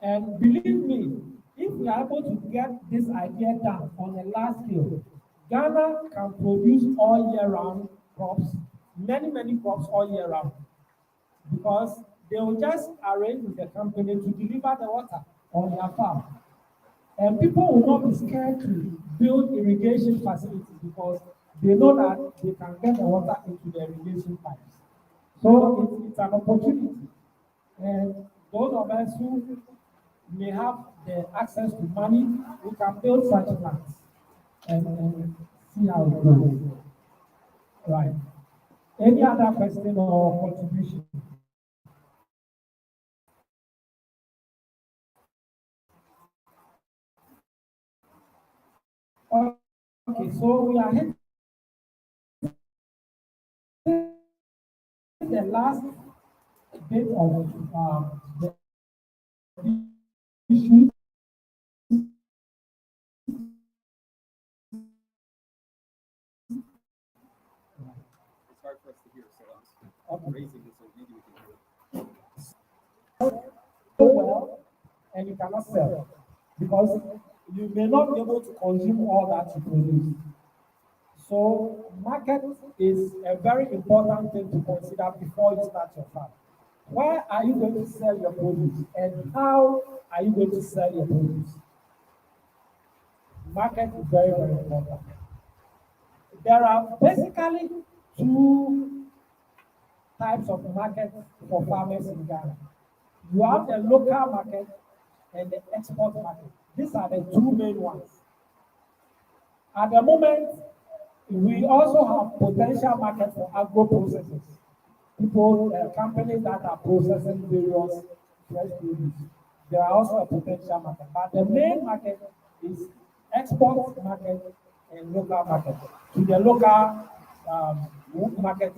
And believe me, if we are able to get this idea done on a large scale, Ghana can produce all year round crops, many crops all year round, because they will just arrange with the company to deliver the water on their farm. And people will not be scared to build irrigation facilities because they know that they can get the water into the irrigation pipes. So it's an opportunity. And those of us who may have the access to money, we can build such plants and see how it goes. Right. Any other question or contribution? Okay, so we are hitting the last bit of the issues. It's hard for us to hear, so I'm raising it so maybe we can hear it. So well, and you cannot sell because you may not be able to consume all that you produce. So market is a very important thing to consider before you start your farm. Where are you going to sell your produce and how are you going to sell your produce? Market is very important. There are basically two types of market for farmers in Ghana. You have the local market and the export market. These are the two main ones. At the moment, we also have potential market for agro processors. People, companies that are processing various fresh produce. There are also a potential market, but the main market is export market and local market to the local market.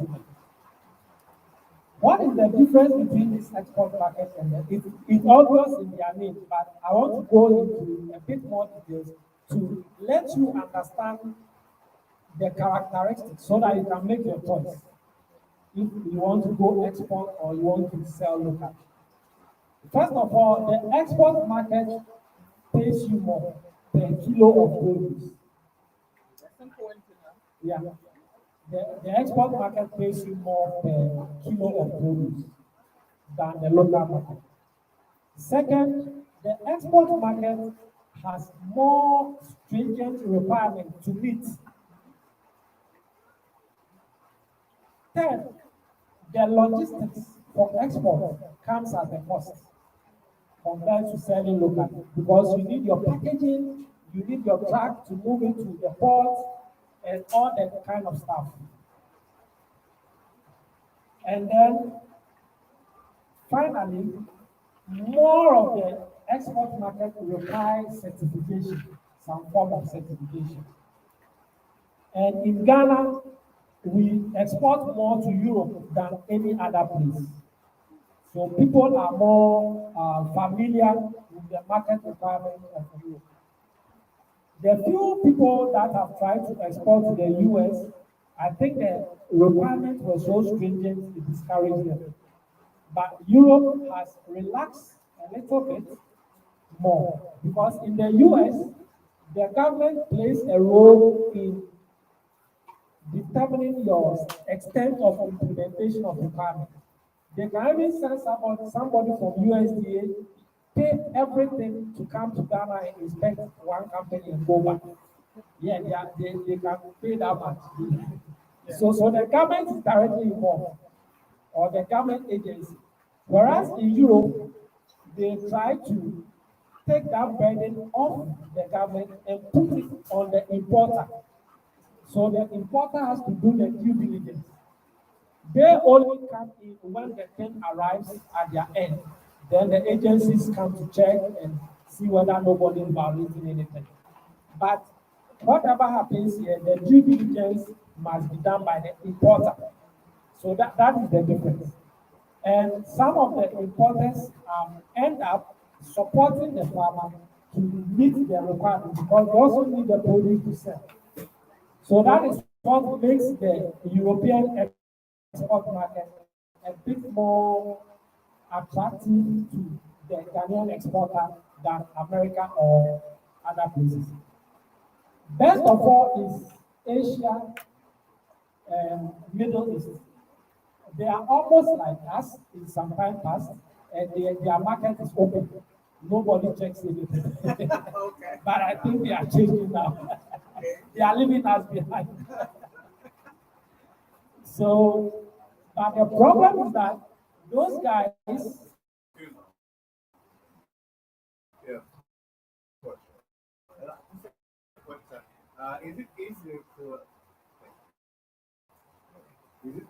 What is the difference between this export market and it's obvious in their name, but I want to go into a bit more details to let you understand the characteristics so that you can make your choice if you want to go export or you want to sell local. First of all, the export market pays you more per kilo of produce. That's important to know. Yeah. The export market pays you more per kilo of produce than the local market. Second, the export market has more stringent requirements to meet. Third, the logistics for export comes at a cost compared to selling locally because you need your packaging, you need your truck to move into the port and all that kind of stuff. And then finally, more of the export market requires certification, some form of certification. And in Ghana, we export more to Europe than any other place. So people are more familiar with the market requirement of Europe. The few people that have tried to export to the US, I think the requirements were so stringent it discouraged them. But Europe has relaxed a little bit more because in the US, the government plays a role in determining your extent of implementation of requirements. They can even send somebody from USDA, pay everything to come to Ghana and inspect one company and go back. Yeah, they can pay that much. So the government is directly involved, or the government agency. Whereas in Europe, they try to take that burden off the government and put it on the importer. So the importer has to do the due diligence. They only come in when the thing arrives at their end. Then the agencies come to check and see whether nobody is violating anything. But whatever happens here, the due diligence must be done by the importer. So that is the difference. And some of the importers end up supporting the farmer to meet the requirements because they also need the produce to sell. So that is what makes the European export market a bit more attractive to the Ghanaian exporter than America or other places. Best of all is Asia and Middle East. They are almost like us in some time past, and their market is open. Nobody checks anything. Okay. But I think they are changing now. They are leaving us behind. So, but the problem is that those guys, Yeah. Question. Is it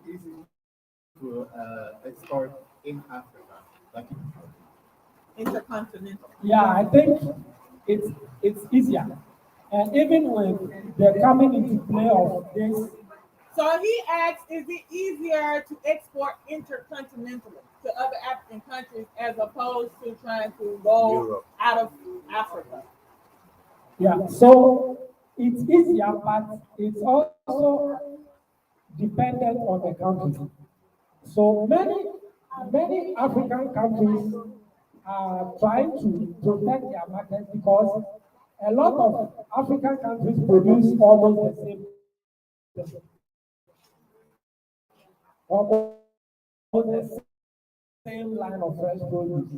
easy to export in Africa? Like, Intercontinental. yeah, I think it's easier. And even with the coming into play of this, So he asks, is it easier to export intercontinentally to other African countries as opposed to trying to go Europe. out of Africa? yeah, so it's easier, but it's also dependent on the country. So many African countries are trying to protect their market because a lot of African countries produce almost the same, almost the same line of fresh produce.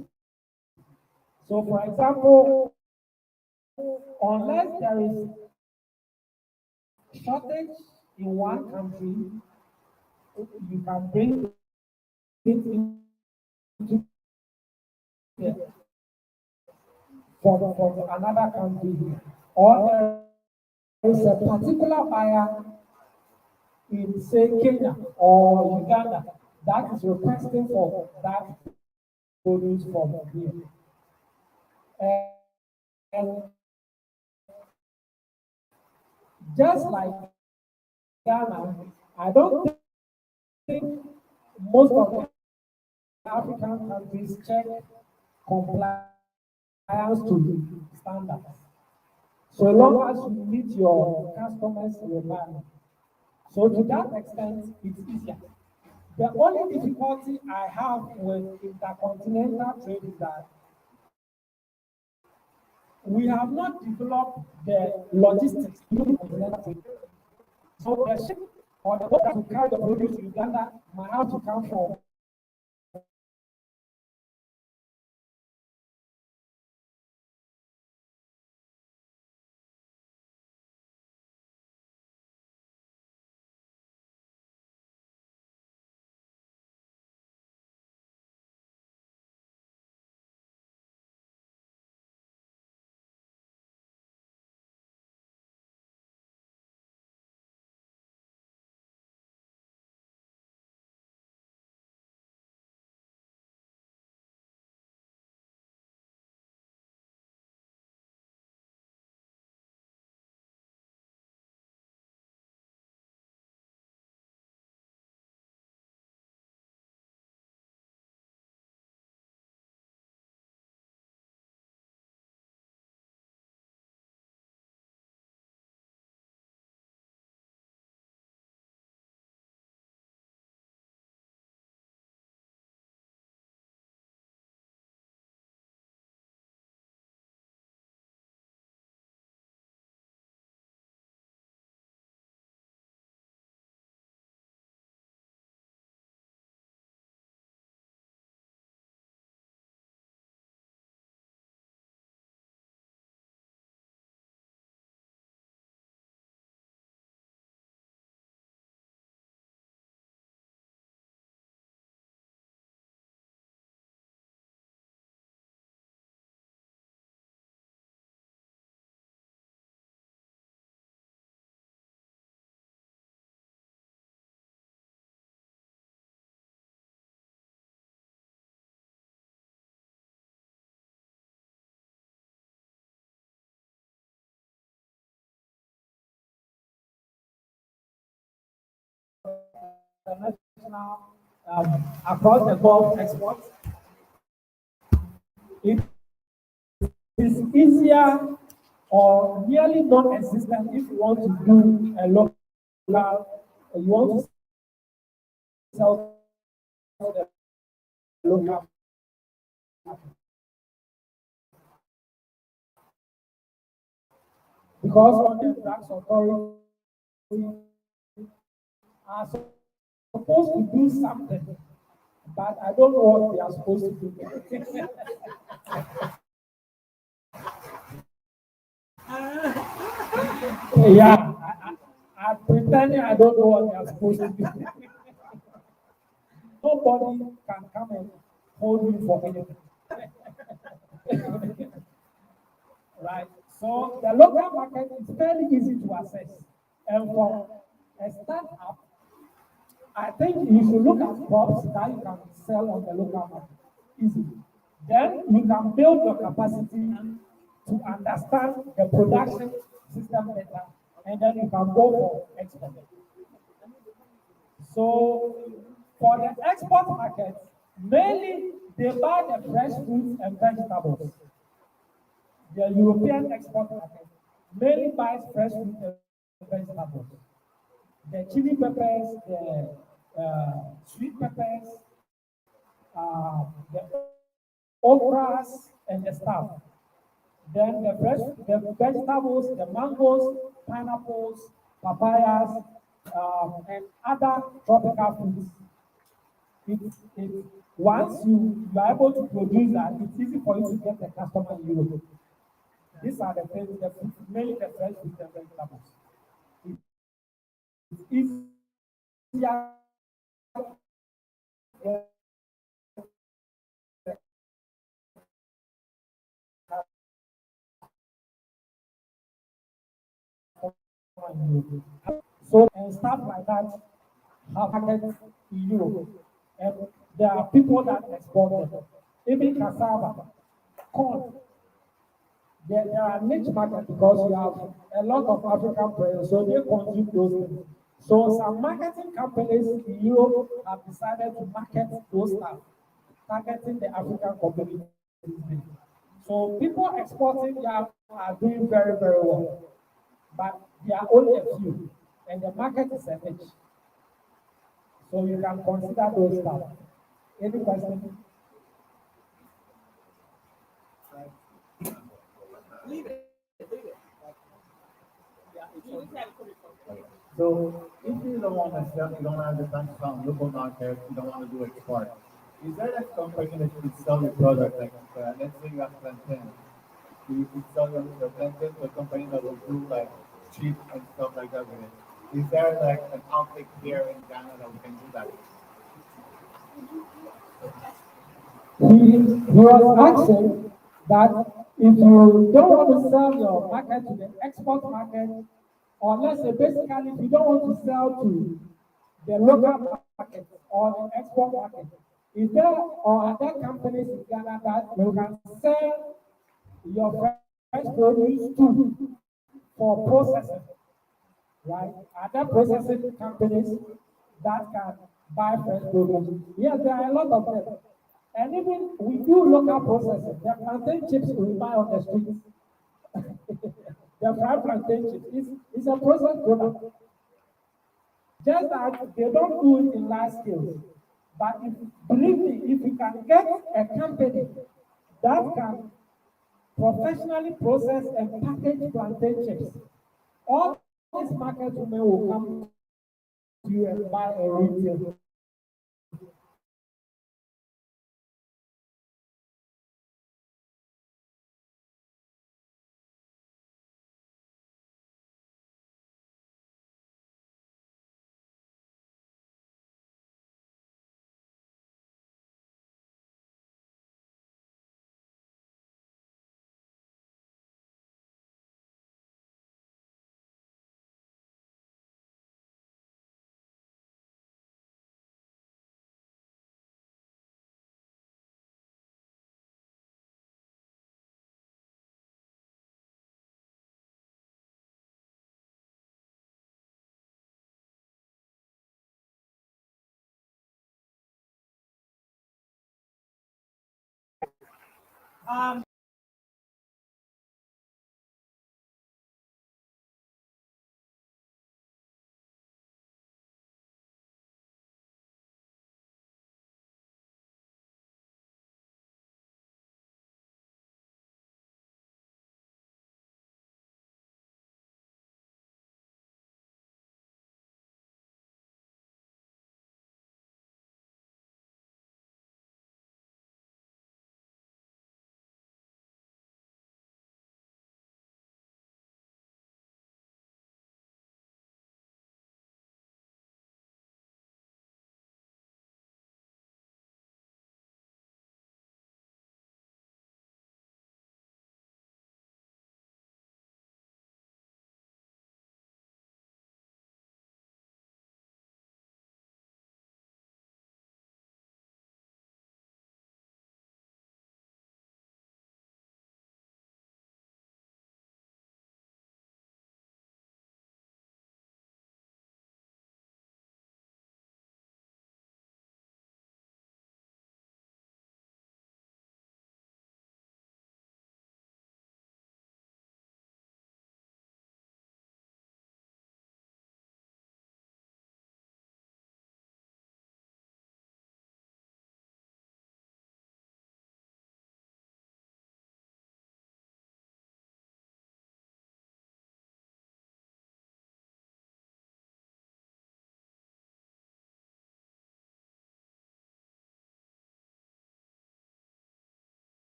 So, for example, unless there is shortage in one country, you can bring it into the, for another country, or there is a particular buyer in, say, Kenya or Uganda that is requesting for that produce from here. And just like Ghana, I don't think most of the African countries check compliance to standards. So long as you meet your customers' requirements. So to that extent, it's easier. The only difficulty I have with intercontinental trade is that we have not developed the logistics to do continental trade. So the ship or the boat that will carry the produce to Uganda might have to come from international, across the Gulf exports. It is easier or nearly non-existent if you want to do a local, you want to sell the local because on the drugs authority are supposed to do something, but I don't know what they are supposed to do. Yeah, I'm pretending I don't know what they are supposed to do. Nobody can come and hold you for anything. Right? So the local market is very easy to access. And for a startup, I think you should look at crops that you can sell on the local market easily. Then you can build your capacity to understand the production system better, and then you can go for export. So for the export market, mainly they buy the fresh fruits and vegetables. The European export market mainly buys fresh fruits and vegetables. The chili peppers, the sweet peppers, the okras, and the stuff. Then the vegetables, the mangoes, pineapples, papayas, and other tropical fruits. Once you are able to produce that, it's easy for you to get the customer in Europe. These are the things, mainly the fresh fruits and vegetables. It's easier so and stuff like that have markets in Europe. And there are people that export them. Even cassava, corn, there are niche markets because you have a lot of African players, so they consume those things. So some marketing companies in Europe have decided to market those stuff, targeting the African community. So people exporting yam are doing very, very well. But there are only a few, and the market is a niche. So you can consider those stuff. Any question? Leave it. Leave it. You just have to put it somewhere. So if you don't want to sell, you don't have the time to sell on local market, you don't want to do export. Is there a company that could sell your product? Like, let's say you have plantain. You could sell your plantain to a company that will do like cheap and stuff like that with it. Is there like an outlet here in Ghana that we can do that? He was asking that if you don't want to sell your market to the export market, or let's say basically if you don't want to sell to the local market or the export market, is there or are there companies in Ghana that you can sell your fresh produce to for processing? Right? Are there processing companies that can buy fresh produce? Yes, there are a lot of them. And even we do local processing. The plantain chips we buy on the streets, the fried plantain chips, is a processed product. Just that they don't do it in large scale. But believe me, if you can get a company that can professionally process and package plantain chips, all these market women will come to you and buy a retail. Um,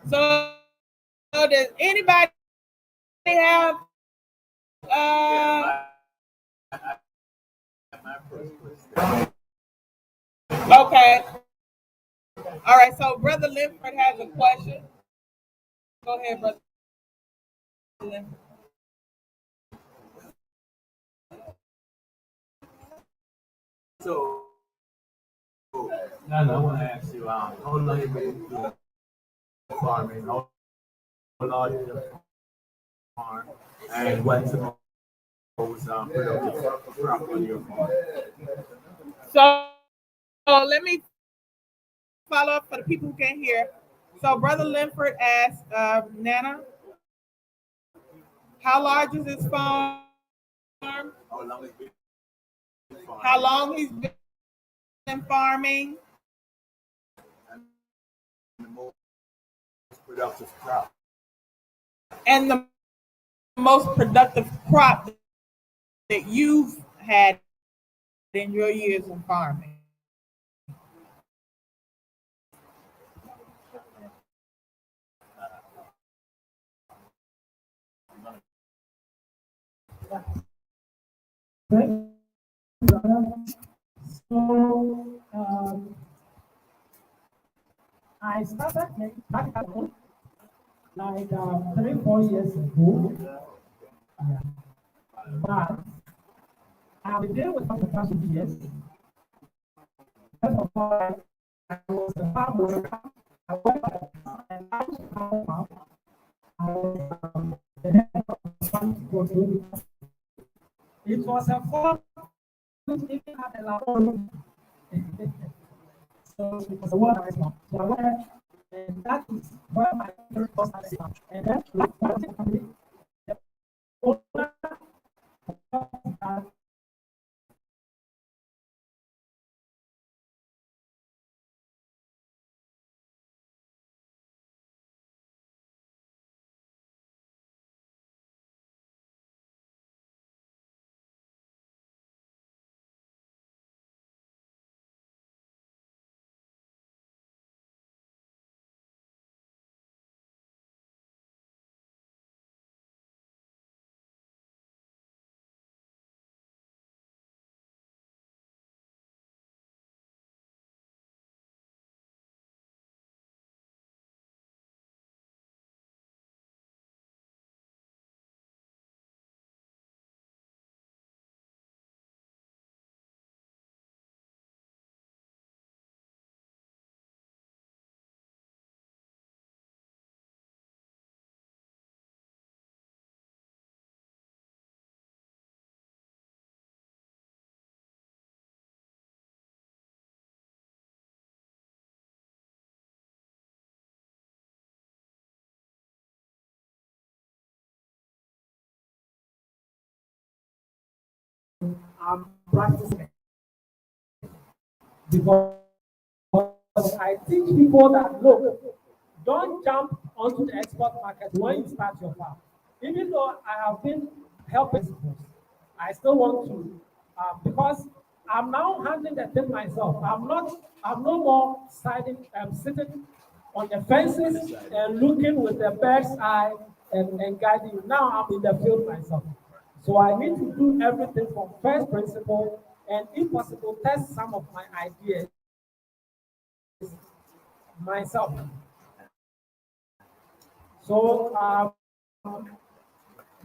So does anybody have okay. All right, so Brother Linford has a question. Go ahead, Brother Linford. So, Nana, I want to ask you, how long you been doing farming? How large is the farm? And what's the most productive crop on your farm? So let me follow up for the people who can't hear. So Brother Linford asked Nana, how large is his farm? How long has been farming? How long he's been farming? And the most productive crop. And the most productive crop that you've had in your years of farming. So, I started back at home like 3, 4 years ago. Yeah. But I've been there with for the past 2 years. First of all, I was a farm worker. I worked at an farm. I was the head of the farm control. It was a farm which even had a laboratory. So it was a wilderness farm. So I went, and that is where my interest was at the farm. And then, like, I was in the family. The owner of practicing because I teach people that look, don't jump onto the export market when you start your farm. Even though I have been helping people, I still want to because I'm now handling the thing myself. I'm no more sitting on the fences and looking with the bird's eye and guiding you. Now I'm in the field myself. So I need to do everything from first principle and if possible test some of my ideas myself. So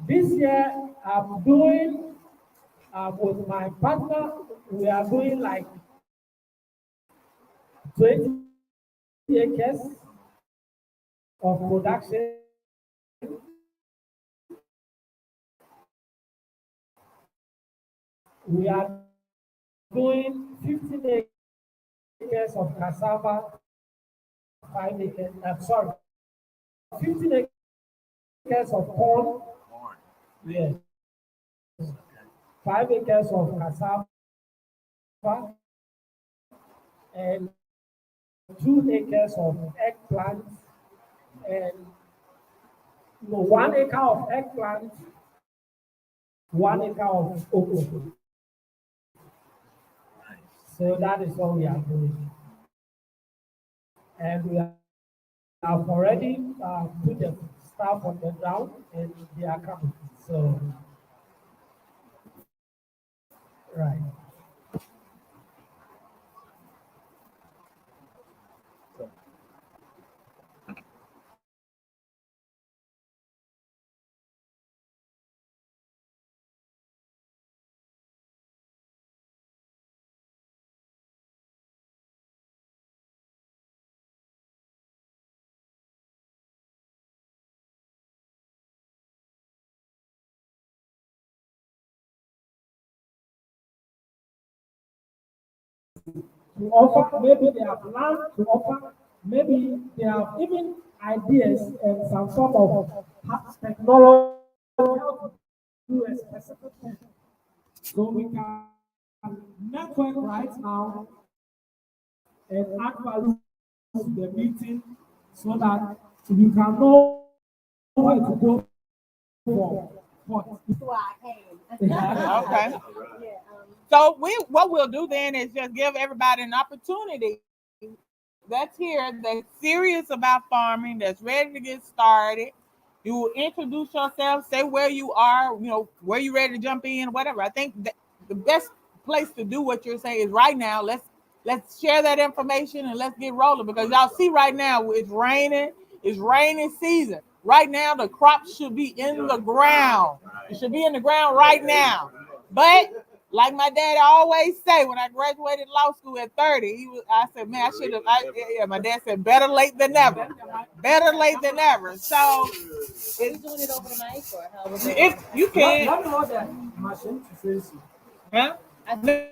this year I'm doing with my partner, we are doing like 20 acres of production. We are doing 15 acres of cassava, 5 acres, sorry, 15 acres of corn, yes, 5 acres of cassava, and 2 acres of eggplant, and 1 acre of eggplant, 1 acre of cocoa. So that is what we are doing. And we are have already put the staff on the ground and they are coming. So, right. To offer, maybe they have land to offer, maybe they have even ideas and some form of technology to do a specific thing. So we can network right now and add value to the meeting so that we can know where to go for what. Why I came. Okay. Yeah, So what we'll do then is just give everybody an opportunity that's here, that's serious about farming, that's ready to get started. You will introduce yourself, say where you are, where you ready to jump in, whatever. I think that the best place to do what you're saying is right now. Let's share that information and let's get rolling, because y'all see right now it's raining. It's raining season. Right now the crops should be in the ground. It should be in the ground right now. But like my daddy always say, when I graduated law school at 30, I said, man, I should have. Yeah, my dad said, better late than never. Better late than never. So are we doing it over the mic or how was it? if you can, Let me know that machine to face you. huh? I think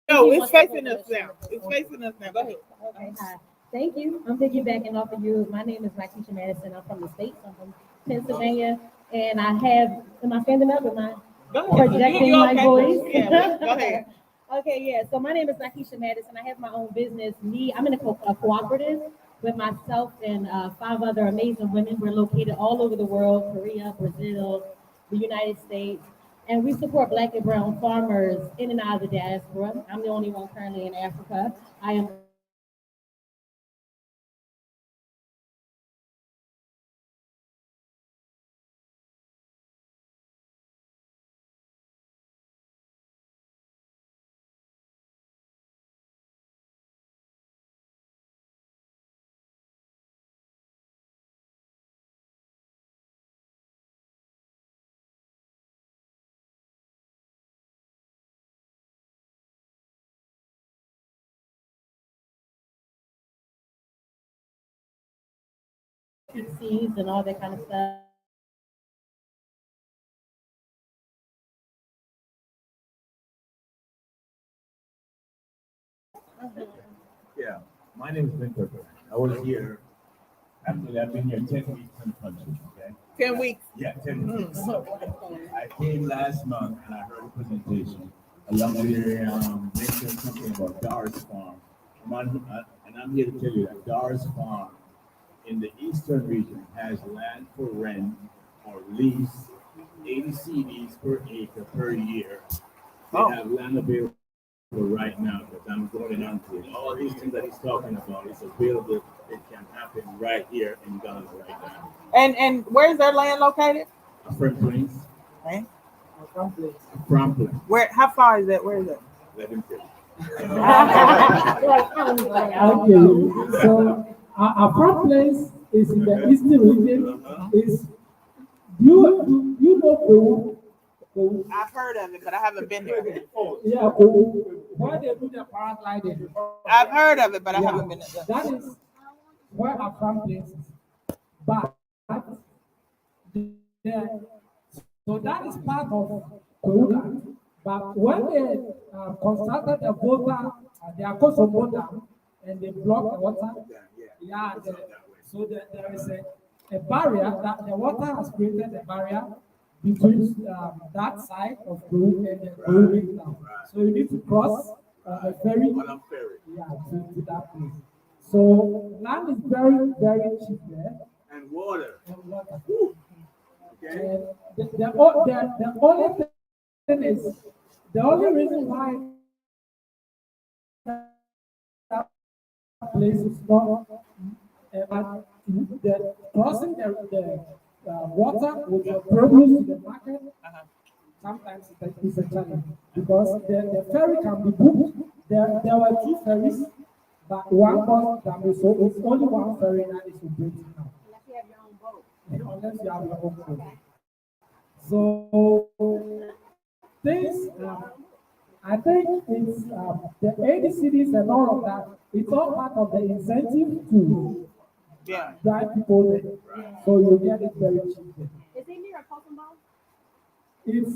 No, he it's wants to facing open us the now. It's facing us now. Go ahead. Okay, hi. Thank you. I'm piggybacking off of you. My name is Nikesha Madison. I'm from the States. I'm from Pennsylvania. And I have, am I standing up? Am I Go ahead. projecting You my okay? voice? Yeah, go ahead. Okay, yeah. So my name is Nikesha Madison. I have my own business. I'm in a cooperative with myself and 5 other amazing women. We're located all over the world, Korea, Brazil, the United States. And we support Black and brown farmers in and out of the diaspora. I'm the only one currently in Africa. I am seeds and all that kind of stuff. Yeah, my name is Victor. I was here, actually, I've been here 10 weeks in the country, okay? 10 weeks. Yeah, 10 weeks. I came last month and I heard a presentation. A young lady mentioned something about Dar's Farm. And I'm here to tell you that Dar's Farm in the eastern region has land for rent or lease, 80 CDs per acre per year. They have land available right now, because I'm going on to it. All these things that he's talking about is available. It can happen right here in Ghana right now. And where's their land located? A friend place, Okay. a from place. Where? How far is that? Where is that? Let him tell you. Okay, so our front place is in the eastern region. Is you know Peru? I've heard of it, but I haven't been there. Yeah, Peru. Where they do the paragliding. I've heard of it, but I Yeah, haven't been there. that is where our front place is. But the, so that is part of Peru. But when they constructed the border, the Akoso border, and they blocked the water, yeah, so there is a barrier that the water has created a barrier between that side of Peru and the Peruvian town. So you need to cross a ferry, yeah, to that place. So land is very, very cheap there. And water. And water. Okay. And the only thing is, the only reason why that place is not, the crossing the water with the produce to the market. Sometimes it's a challenge because the ferry can be booked. There were two ferries, but one got damaged, so it's only one ferry that is operating now. Unless you have your own boat. Unless you have your own boat. So this, I think it's the 80 cities and all of that. It's all part of the incentive to drive people there. So you get it very cheap there. Is it near a Kokomo? It's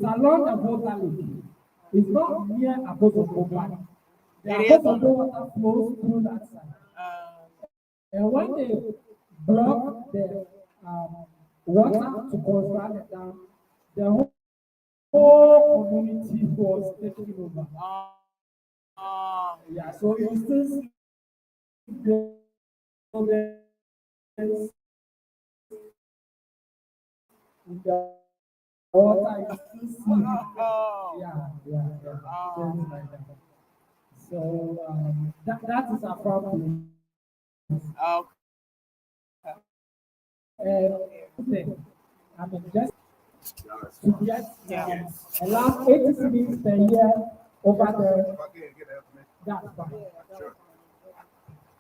along the water lake. It's not near Abosobo, but the It is Abosobo water flows through that side. And when they block the water to construct the dam, the whole community was taken over. Yeah, so you still see buildings in the water, you still see, things like that. So that is a problem. And I mean, just to get around 80 cities per year over there, that's fine.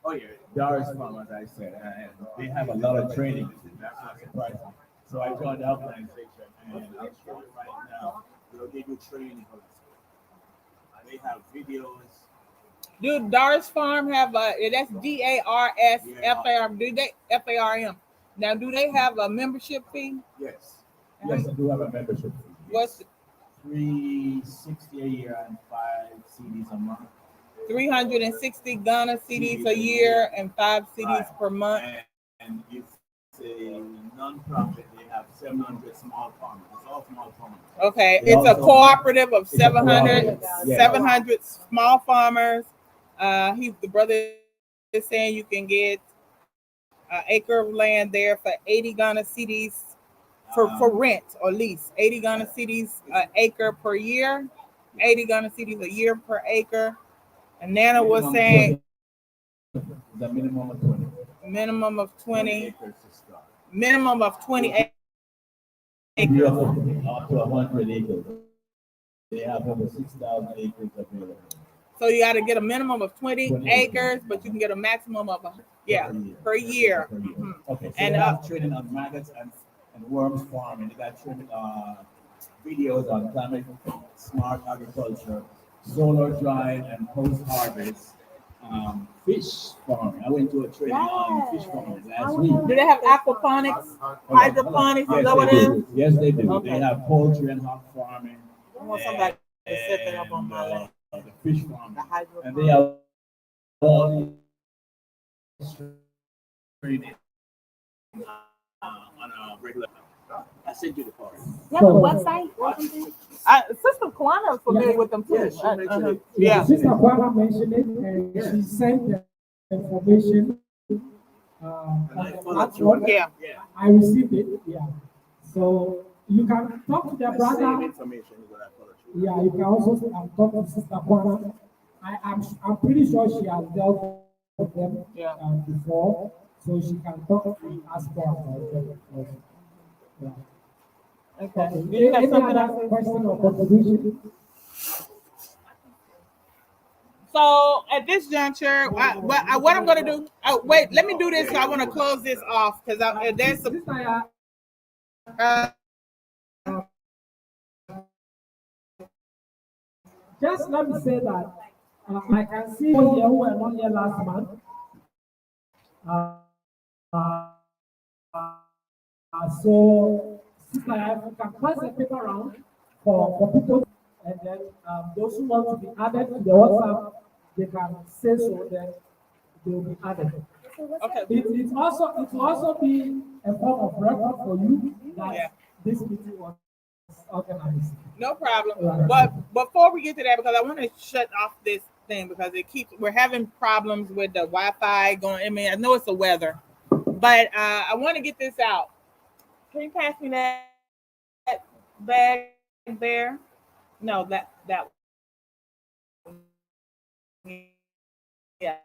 Oh yeah, Doris Farm, as I said, and they have a lot of training. That's not surprising. So I joined the organization, and I'm sure right now they'll give you training. They have videos. Do Doris Farm have that's DARSFARM? Do they FARM? Now, do they have a membership fee? Yes, yes, they do have a membership fee. What's $360 a year and 5 CDs a month. 360 Ghana CDs a year and 5 CDs per month? And it's a non-profit. They have 700 small farmers. It's all small farmers. Okay, They it's a also- cooperative of it's a 700, cooperative, yes. 700 small farmers. The brother is saying you can get an acre of land there for 80 Ghana cedis for rent or lease. 80 Ghana cedis an acre per year. 80 Ghana cedis a year per acre. And Nana was saying the minimum of 20. Minimum of 20. Acres to start. Minimum of 20 acres. You have up to 100 acres. They have over 6,000 acres available. So you got to get a minimum of 20 acres, but you can get a maximum of per year. Mm-hmm. Okay, so And they have training on maggots and worms farming. They got training videos on climate smart agriculture, solar drive and post harvest, fish farming. I went to a training on fish farming last week. Do they have aquaponics, hydroponics? Is that what it is? Yes, they do. Okay. They have poultry and hog farming. I want somebody to set that up on my list. The fish farming. The hydroponics. And they have all training on a regular. I sent you the part. You have a website or something? Sister Kwana is familiar with them too. Yeah, Sister Kwana mentioned it, and she sent the information. Yeah. I received it. Yeah. So you can talk to the brother. Information is what I follow. Yeah, you can also talk to Sister Kwana. I'm pretty sure she has dealt with them before, so she can talk and ask her about them also. Yeah. Okay. Any other question or contribution? So at this juncture, what I'm going to do? Oh, wait, let me do this. I want to close this off because there's some. Just let me say that I can see here who were not here last month. So, Sister, if you can pass the paper around for people, and then those who want to be added to the WhatsApp, they can say so, then they will be added. Okay. It will also be a form of record for you that this meeting was organized. No problem. But before we get to that, because I want to shut off this thing because we're having problems with the Wi-Fi going. I mean, I know it's the weather, but I want to get this out. Can you pass me that bag there? No, that one. Yeah.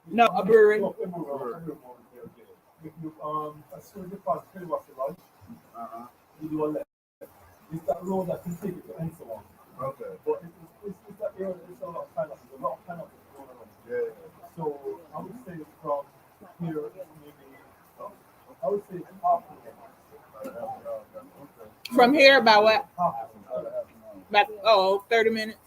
No, a brewery. No, as soon as you pass Kilwassee Lodge, you do a left. It's that road that can take you to Ensawan. Okay. But it's that area, it's a lot of pineapples, a lot of pineapples going around. Yeah. So I would say from here, maybe, I would say half an hour. From here, about what? Half an hour. About 30 minutes.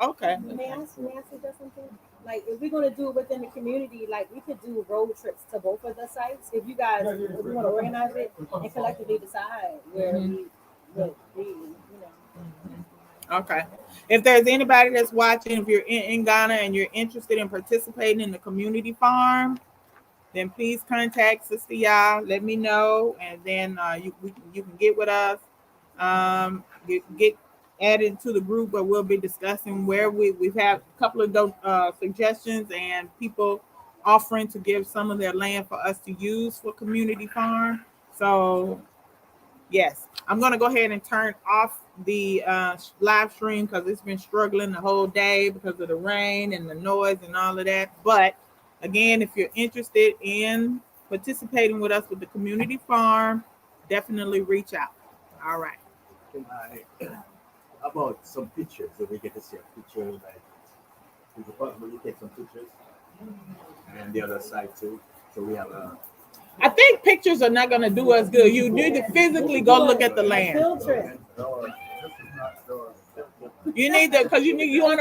Okay. May I suggest something? Like, if we're gonna do it within the community, like we could do road trips to both of the sites. If you guys, if we want to organize it and collectively decide where we will be, you know. Okay. If there's anybody that's watching, if you're in Ghana and you're interested in participating in the community farm, then please contact Sister Y'all. Let me know, and then you can get with us. Get added to the group where we'll be discussing where we've had a couple of suggestions and people offering to give some of their land for us to use for community farm. So yes, I'm going to go ahead and turn off the live stream because it's been struggling the whole day because of the rain and the noise and all of that. But again, if you're interested in participating with us with the community farm, definitely reach out. All right. About some pictures, so we get to see a picture, like, is it possible you take some pictures? And the other side too, so we have a. I think pictures are not going to do us good. You need to physically go look at the land. Field trip. You need to, because you want to